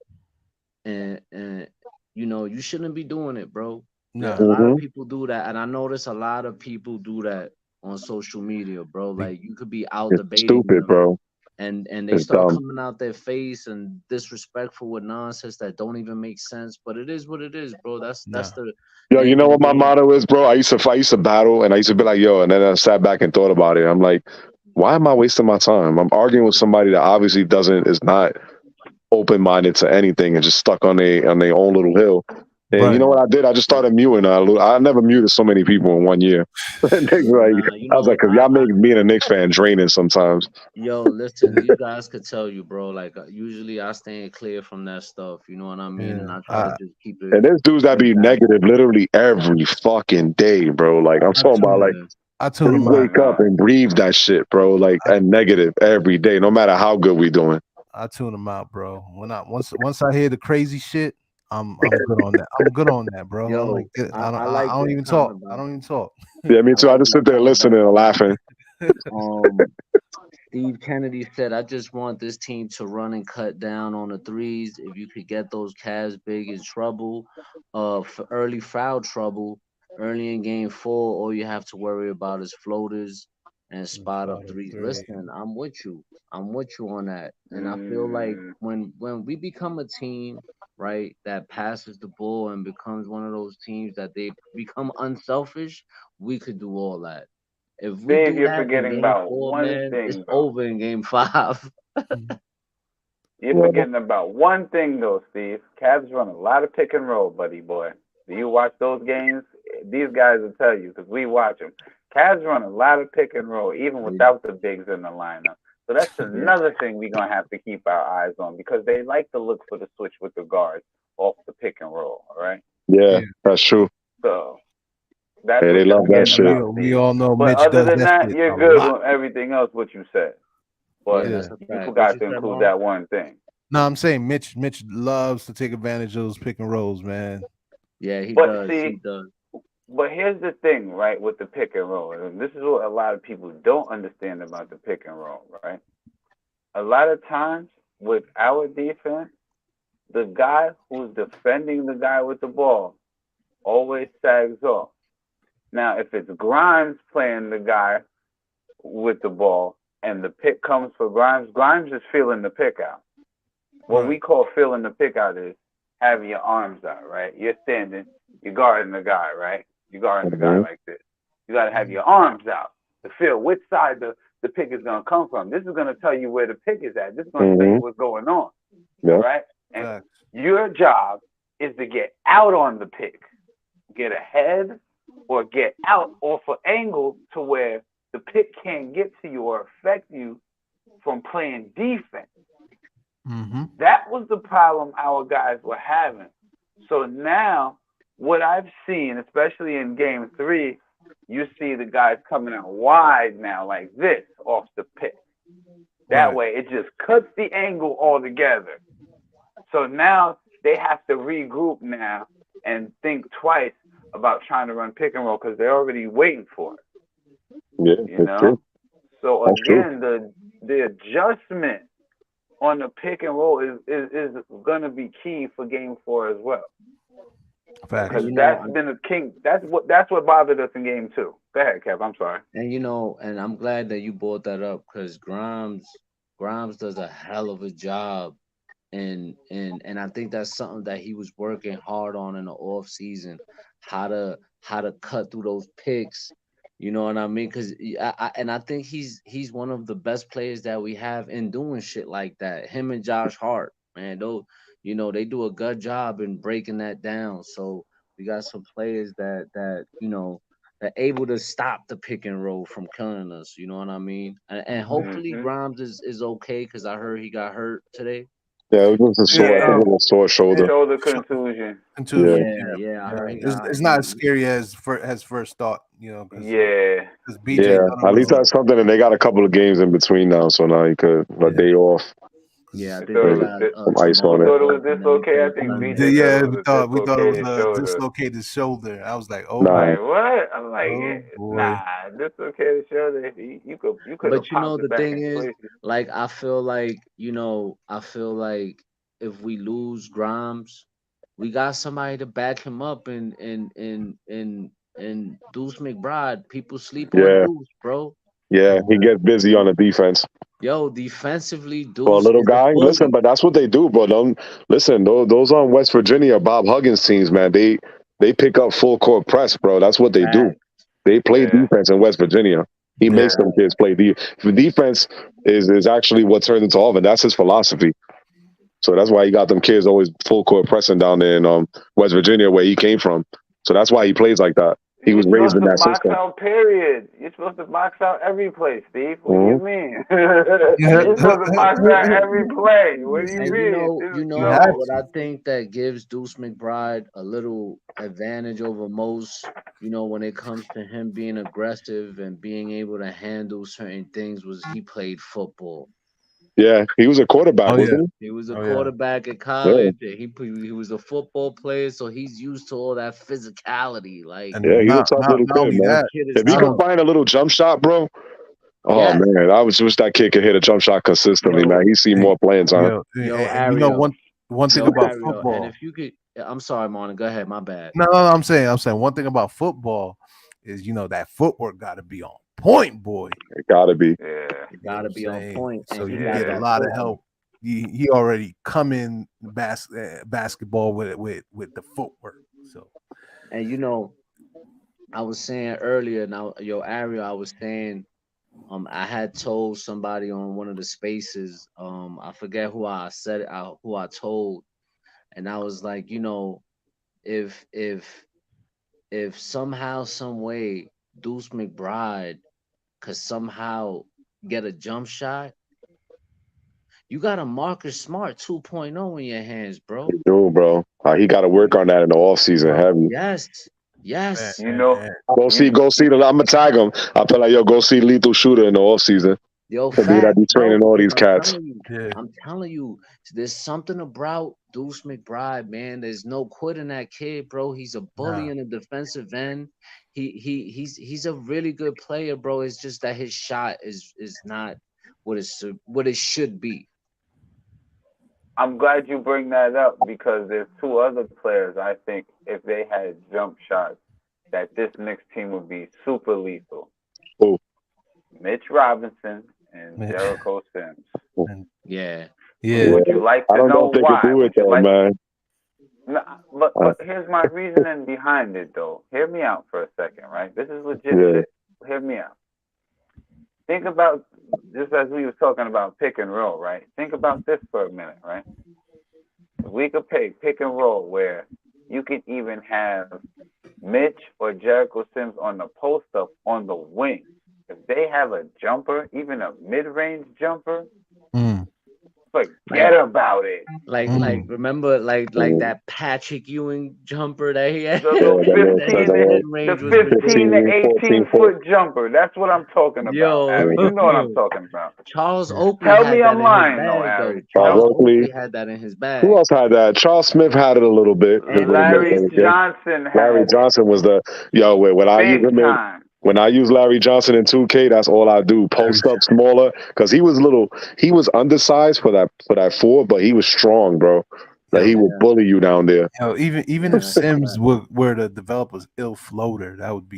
S1: and you know you shouldn't be doing it, bro. A
S7: Nah.
S1: lot of
S6: Hmm.
S1: people do that, and I notice a lot of people do that on social media, bro.
S7: They,
S1: Like you could be out
S6: It's
S1: debating
S6: stupid,
S1: them,
S6: bro.
S1: and they
S6: It's
S1: start
S6: dumb.
S1: coming out their face and disrespectful with nonsense that don't even make sense. But it is what it is, bro. That's
S7: nah.
S1: the
S6: Yo, you
S1: name
S6: know
S1: of the
S6: what my
S1: game.
S6: motto is, bro? I used to battle, and I used to be like, yo, and then I sat back and thought about it. I'm like, why am I wasting my time? I'm arguing with somebody that obviously is not open minded to anything and just stuck on their own little hill. And you
S7: Right.
S6: know what I did? I just started muting. I never muted so many people in 1 year. Like,
S1: Nah, you
S6: I was like,
S1: know,
S6: because y'all make being a Knicks fan draining sometimes.
S1: yo, listen, these guys could tell you, bro. Like usually, I stand clear from that stuff. You know what I mean?
S7: Yeah.
S1: And I try to just
S6: And there's dudes that
S1: keep it
S6: be negative
S1: balanced.
S6: literally every fucking day, bro. Like I'm
S7: I
S6: talking about,
S7: tune
S6: like
S1: Yeah,
S7: I tune
S6: we
S7: them out.
S2: Why
S6: wake up
S2: not?
S6: and breathe that shit, bro. Like
S7: I,
S6: and negative every day, no matter how good we doing.
S7: I tune them out, bro. When I once I hear the crazy shit, I'm good on that. I'm good on that, bro. I'm like,
S1: Yo,
S7: I don't even talk. I don't even talk.
S6: Yeah, me
S1: I
S6: too. I
S1: like
S6: just
S1: this
S6: sit there listening
S1: comeback.
S6: and laughing.
S1: Um, Steve Kennedy said, "I just want this team to run and cut down on the threes. If you could get those Cavs big in trouble, for early foul trouble, early in game 4, all you have to worry about is floaters and spot up
S7: Spot up
S1: threes."
S7: three.
S1: Listen, I'm with you. I'm with you on that. And I feel like
S2: Mm,
S1: when we become a team, right, that passes the ball and becomes one of those teams that they become unselfish, we could do all that. If we
S2: Steve,
S1: do
S2: you're
S1: that in
S2: forgetting
S1: game
S2: about
S1: four,
S2: one
S1: man, it's
S2: thing though.
S1: over in game 5.
S7: Mhm.
S2: You're
S6: Yeah.
S2: forgetting about one thing though, Steve. Cavs run a lot of pick and roll, buddy boy. Do you watch those games? These guys will tell you because we watch them. Cavs run a lot of pick and roll, even
S1: They,
S2: without the bigs in the lineup. So that's
S1: yeah,
S2: another thing we're gonna have to keep our eyes on because they like to look for the switch with the guards off the pick and roll. All right.
S6: Yeah,
S7: Yeah,
S6: that's true.
S2: So that's
S6: Hey, they
S2: what you're
S6: love that
S2: forgetting
S7: and
S6: shit.
S2: about,
S7: we
S2: Steve.
S7: all know
S2: But
S7: Mitch
S2: other
S7: does
S2: than
S7: that
S2: that,
S7: shit
S2: you're
S7: a
S2: good
S7: lot.
S2: on everything else what you said.
S1: yeah,
S2: But
S7: Yeah.
S1: that's a
S2: you
S1: fact. What
S2: forgot
S1: you
S2: to
S1: said,
S2: include
S1: Maul?
S2: that one thing.
S7: No, I'm saying Mitch loves to take advantage of those pick and rolls, man.
S1: Yeah, he
S2: But
S1: does. He
S2: see,
S1: does.
S2: but here's the thing, right, with the pick and roll, and this is what a lot of people don't understand about the pick and roll, right? A lot of times with our defense, the guy who's defending the guy with the ball always sags off. Now, if it's Grimes playing the guy with the ball and the pick comes for Grimes, Grimes is feeling the pick out. What
S7: Right.
S2: we call filling the pick out is having your arms out, right? You're standing, you're guarding the guy, right? You're guarding the guy
S6: Hmm.
S2: like this. You got to have
S7: Mhm.
S2: your arms out to feel which side the pick is going to come from. This is going to tell you where the pick is at. This is going to tell
S6: Hmm.
S2: you what's going on, all
S6: Yeah.
S2: right? And
S7: Facts.
S2: your job is to get out on the pick, get ahead or get out off an angle to where the pick can't get to you or affect you from playing defense.
S7: Mm-hmm.
S2: That was the problem our guys were having. So now, what I've seen, especially in game 3, you see the guys coming out wide now, like this, off the pick. That
S7: Right.
S2: way, it just cuts the angle altogether. So now they have to regroup now and think twice about trying to run pick and roll because they're already waiting for
S6: Yeah,
S2: it, you
S6: it's
S2: know?
S6: true.
S2: So
S6: That's true.
S2: again, the adjustment on the pick and roll is going to be key for game 4 as well
S7: Facts.
S2: because
S1: And
S2: that's been a king. That's what bothered us in game 2. Go ahead, Kev. I'm sorry.
S1: and I'm glad that you brought that up because Grimes does a hell of a job, and I think that's something that he was working hard on in the off season, how to cut through those picks. You know what I mean? Because I think he's one of the best players that we have in doing shit like that. Him and Josh Hart, man, those they do a good job in breaking that down. So we got some players that are able to stop the pick and roll from killing us. You know what I mean? And
S7: Mm-hmm.
S1: hopefully
S2: Hmm.
S1: Grimes is okay because I heard he got hurt today.
S6: Yeah, it was just a
S7: Yeah.
S6: sore, I think it was a sore shoulder.
S2: Shoulder
S7: Sh-
S2: contusion.
S6: Yeah.
S7: Contusion.
S1: Yeah,
S7: Yeah.
S1: yeah, I
S7: Yeah.
S1: heard he
S7: It's
S1: got
S7: it's not as
S1: he
S7: scary as first thought, because
S2: Yeah.
S7: BJ
S6: Yeah.
S7: thought it
S6: At least
S7: was.
S6: that's something, and they got a couple of games in between now, so now you could a
S7: Yeah.
S6: day off,
S1: yeah, I
S2: We
S1: think
S2: thought
S1: they
S2: it
S6: maybe
S2: was
S1: got
S6: some ice
S2: we
S1: tomorrow
S6: on it.
S2: thought it
S1: off
S2: was
S1: and then they
S2: dislocated.
S1: play
S2: I think BJ
S1: Sunday.
S2: thought
S7: Yeah,
S2: it
S7: we
S2: was a
S7: thought it was
S2: dislocated
S7: a
S2: shoulder.
S7: dislocated shoulder. I was like, oh
S6: Nah.
S7: boy,
S2: Like what? I'm like,
S7: oh boy.
S2: nah, dislocated shoulder. You could have
S1: But
S2: popped
S1: the
S2: it back
S1: thing
S2: in
S1: is,
S2: places.
S1: like I feel like if we lose Grimes, we got somebody to back him up and Deuce McBride. People sleep on
S6: Yeah.
S1: Deuce, bro.
S6: Yeah. He gets busy on the defense.
S1: Yo, defensively,
S6: For a
S1: Deuce
S6: little
S1: is a
S6: guy, listen,
S1: bully.
S6: but that's what they do, bro. Listen, those on West Virginia, Bob Huggins teams, man, they pick up full court press, bro. That's what they do.
S1: Fact,
S6: They play
S2: Yeah.
S6: defense in West Virginia. He
S7: Yeah.
S6: makes
S1: fact.
S6: them kids play defense is actually what turns into offense. That's his philosophy. So that's why he got them kids always full court pressing down there in West Virginia where he came from. So that's why he plays like that. He
S2: You're
S6: was raised
S2: supposed
S6: in
S2: to
S6: that
S2: box
S6: system.
S2: out, period. You're supposed to box out every play, Steve. What do you
S6: Hmm.
S2: mean?
S1: And
S2: You're supposed to box out every play. What do you
S1: And
S2: mean?
S7: You had
S1: what
S7: to.
S1: I think that gives Deuce McBride a little advantage over most, when it comes to him being aggressive and being able to handle certain things was he played football.
S6: Yeah, he was a quarterback,
S7: Oh yeah.
S6: wasn't
S1: He was a
S7: Oh yeah.
S1: quarterback at
S6: he? Yeah,
S1: college. He was a football player, so he's used to all that physicality. Like
S6: yeah,
S7: And
S6: he's a
S7: not
S6: tough
S7: not
S6: little
S7: not
S6: kid,
S7: only
S6: man.
S1: the
S7: that,
S1: kid is
S6: If he
S7: not
S6: could
S7: on,
S1: tough.
S6: find a little jump shot, bro. Oh
S1: Yes,
S6: man, I was wish that kid could hit a jump shot consistently,
S1: yo,
S6: man. He's seen
S7: hey,
S6: more playing time.
S1: yo,
S7: and you know
S1: Ariel,
S7: one thing
S1: yo,
S7: about
S1: Ariel, and
S7: football.
S1: if you could, I'm sorry, Mona, go ahead, my bad.
S7: No, I'm saying one thing about football is that footwork got to be on point, boy.
S6: It gotta be.
S2: Yeah,
S1: It
S7: You know what
S1: gotta
S7: I'm
S1: be on
S7: saying?
S1: point,
S7: So
S1: and he
S7: you
S1: got
S7: get a
S2: yeah.
S1: that
S7: lot of
S1: footwork.
S7: help. He already come in basketball with the footwork. So
S1: And I was saying earlier, now, yo, Ariel, I was saying, I had told somebody on one of the spaces, I forget who I said it, who I told, and I was like, if if if somehow, some way, Deuce McBride could somehow get a jump shot, you got a Marcus Smart 2.0 in your hands, bro.
S6: Dude, bro. He got to work on that in the offseason
S7: bro,
S6: heavy.
S1: Yes,
S7: man,
S1: yes.
S2: You know,
S6: Go
S2: you
S6: see the. I'm gonna tag him. I feel like, yo, go see Lethal Shooter in the offseason.
S1: Yo,
S6: The dude that
S1: facts,
S6: be
S1: bro.
S6: training all
S1: Because
S6: these cats.
S7: yeah,
S1: I'm telling you, there's something about Deuce McBride, man. There's no quitting that kid, bro. He's a bully
S7: nah,
S1: in the defensive end. He's a really good player, bro. It's just that his shot is not what it should be.
S2: I'm glad you bring that up because there's two other players I think if they had jump shots that this Knicks team would be super lethal.
S6: Oh,
S2: Mitch Robinson and
S7: man,
S2: Jericho Sims.
S7: and
S1: Yeah.
S7: yeah,
S6: yeah.
S2: Would you like
S6: I
S2: to
S6: don't know
S2: know
S6: if they could
S2: why?
S6: do it
S2: Would you
S6: though,
S2: like?
S6: man.
S2: No, but
S6: Uh,
S2: here's my reasoning behind it though. Hear me out for a second, right? This is legit
S6: yeah.
S2: shit. Hear me out. Think about just as we were talking about pick and roll, right? Think about this for a minute, right? If we could pick and roll where you could even have Mitch or Jericho Sims on the post up on the wing. If they have a jumper, even a mid range jumper,
S7: mm,
S2: forget
S1: Like
S2: about it.
S7: mm,
S1: remember like
S6: Mm.
S1: that Patrick Ewing jumper that he had.
S2: The
S6: Yeah,
S2: little
S6: that little,
S1: His
S6: that
S2: 15 to
S6: little
S1: mid
S2: the
S1: range was
S2: 15 to
S1: ridiculous.
S2: 18
S6: foot.
S2: foot jumper. That's what I'm talking about,
S1: Yo,
S2: Ari.
S6: Yeah.
S2: You know what I'm talking about.
S1: Charles
S7: yeah,
S1: Oakley
S2: Tell me
S1: had that
S2: I'm
S1: in his
S2: lying though,
S1: bag
S2: Ari.
S1: though.
S2: Tell
S1: Charles
S2: me.
S6: Oakley.
S1: Oakley had that in his
S6: Who
S1: bag.
S6: else had that? Charles Smith had it a little bit. His
S1: And
S6: little
S2: Larry
S6: mid-range game.
S2: Johnson
S6: Larry
S2: had it
S6: Johnson was the when I use
S2: big
S6: him in
S2: time.
S6: when I use Larry Johnson in 2K, that's all I do. Post up smaller because he was undersized for that four, but he was strong, bro. Like
S7: yo,
S6: he would bully you down there.
S7: even
S1: yeah,
S7: if
S1: that's a
S7: Sims
S1: fact.
S7: were the developers ill floater, that'd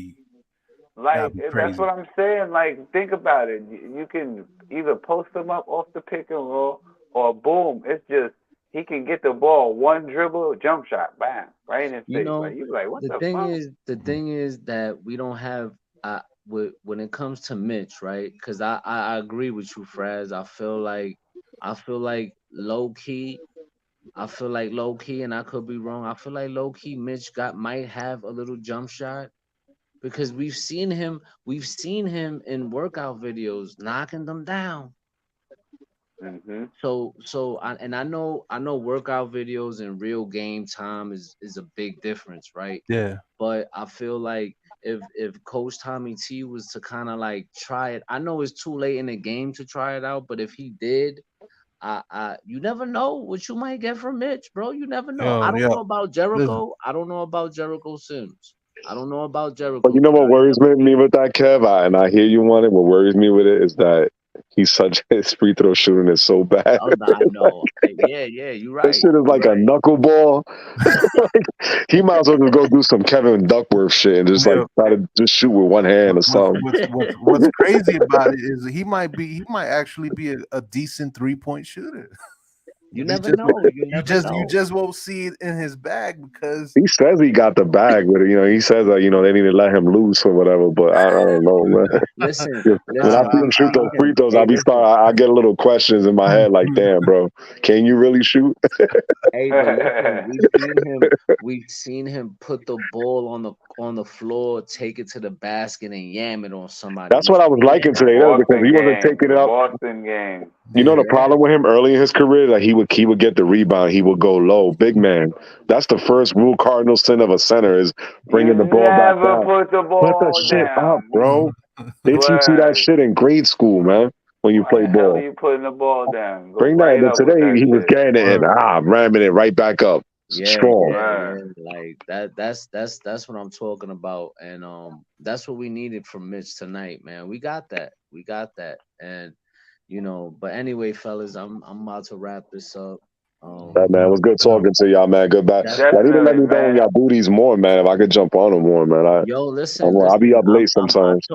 S2: Like
S7: be
S2: that's
S7: crazy.
S2: what I'm saying. Like think about it. You can either post them up off the pick and roll, or boom, it's just he can get the ball one dribble, jump shot, bam, right in his
S1: You
S2: face. Like
S1: know,
S2: you be like, what
S1: the
S2: the
S1: thing
S2: fuck?
S1: is, the thing is that we don't have when it comes to Mitch, right? Because I agree with you, Fraz. I feel like low key. I feel like low key, and I could be wrong. I feel like low key Mitch might have a little jump shot because we've seen him in workout videos knocking them down.
S2: Mm-hmm.
S1: So I know workout videos and real game time is a big difference, right?
S7: Yeah,
S1: But I feel like if Coach Tommy T was to kind of like try it, I know it's too late in the game to try it out, but if he did, I you never know what you might get from Mitch, bro. You never know. I don't
S7: yo,
S1: know about
S7: listen,
S1: Jericho. I don't know about Jericho Sims. I don't know about
S6: But
S1: Jericho
S6: you know
S1: because
S6: what
S1: I ain't
S6: worries
S1: never
S6: me
S1: seen
S6: with that, Kev? And I hear you on it. What worries me with it is that he's such his free throw shooting is so bad.
S1: him. I know. Yeah, you're
S6: This
S1: right.
S6: shit is
S1: You're
S6: like a
S1: right.
S6: knuckleball. He might as well just go do some Kevin Duckworth shit and just like
S7: yo,
S6: try to just shoot with one hand or something.
S7: what's crazy about it is he might actually be a decent 3-point shooter.
S1: You
S7: You
S1: never
S7: just
S1: know. You never
S7: you
S1: know.
S7: just won't see it in his bag because
S6: He says he got the bag with it. He says that they need to let him loose or whatever. But I don't know, man.
S1: Listen,
S6: 'Cause when I
S1: listen.
S6: see him shoot those free throws,
S1: Hey, listen.
S6: I get a little questions in my head like, damn, bro, can you really shoot?
S1: Hey, but listen, we've seen him put the ball on the floor, take it to the basket, and yam it on somebody.
S6: That's
S1: We've
S6: what I was
S1: seen it
S6: liking
S2: the
S6: today, though,
S1: happen.
S6: because
S2: Boston
S6: he wasn't
S2: game.
S6: taking
S2: The
S6: it up.
S2: Boston game.
S6: You know
S7: yeah,
S6: the
S1: Yeah,
S6: problem with him early in his career, like he would get the rebound, he would go low, big man. That's the first rule cardinal sin of a center is
S2: You
S6: bringing the ball back
S2: never
S6: down.
S2: put the
S6: Put the
S2: ball
S6: shit up,
S2: down.
S6: bro. They teach you that
S2: Word.
S6: shit in grade school, man. when you play
S2: the hell are
S6: ball.
S2: you putting the ball down? Go
S6: Bring
S2: right
S6: that. But
S2: up with
S6: today
S2: that
S6: he was
S2: shit.
S6: getting it and ramming it right back up.
S1: Yeah,
S6: Strong.
S1: yeah. Like that's what I'm talking about. And that's what we needed from Mitch tonight, man. We got that. We got that. And but anyway, fellas, I'm about to wrap this up.
S6: That man, it was good talking to y'all, man. Goodbye. Y'all need to let me know when y'all do these more, man. If I could jump on them more, man.
S1: Listen,
S6: I'll be up late sometimes.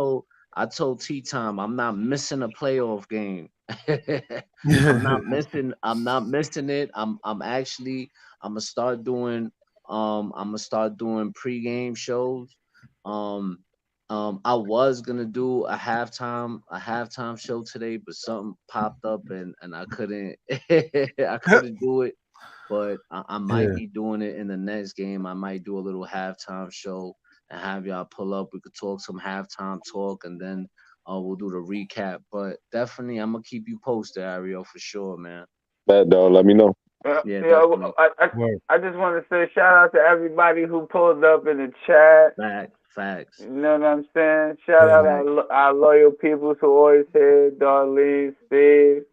S1: I told T Time I'm not missing a playoff game. I'm not missing it. I'm gonna start doing pregame shows. I was gonna do a halftime show today, but something popped up and I couldn't I couldn't do it. But I might be doing it in the next game. I might do a little halftime show and have y'all pull up. We could talk some halftime talk, and then we'll do the recap. But definitely, I'm gonna keep you posted, Ariel, for sure, man.
S6: That dog, let me know.
S1: Yeah,
S2: definitely. I just want to say shout out to everybody who pulled up in the chat.
S1: Facts.
S2: You know what I'm saying? Shout out our loyal people who always here. Darlene, Steve,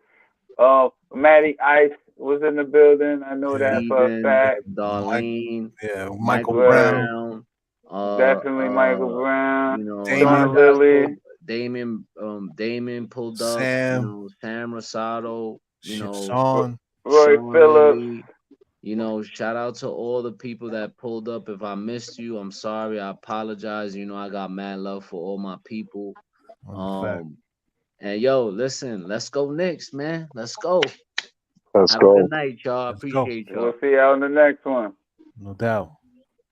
S2: Maddie Ice was in the building. I know that for a fact.
S1: Darlene,
S7: Michael Brown.
S2: Definitely Michael Brown.
S7: Damon
S2: Lily.
S1: Damon pulled up.
S7: Sam.
S1: Sam Rosado.
S2: Roy Phillips.
S1: Lilly, shout out to all the people that pulled up. If I missed you, I'm sorry. I apologize. I got mad love for all my people. And yo, listen, let's go Knicks, man. Let's go.
S6: Let's
S1: Have
S6: go.
S1: a good night, y'all. Appreciate y'all.
S2: We'll see y'all on the next one.
S7: No doubt.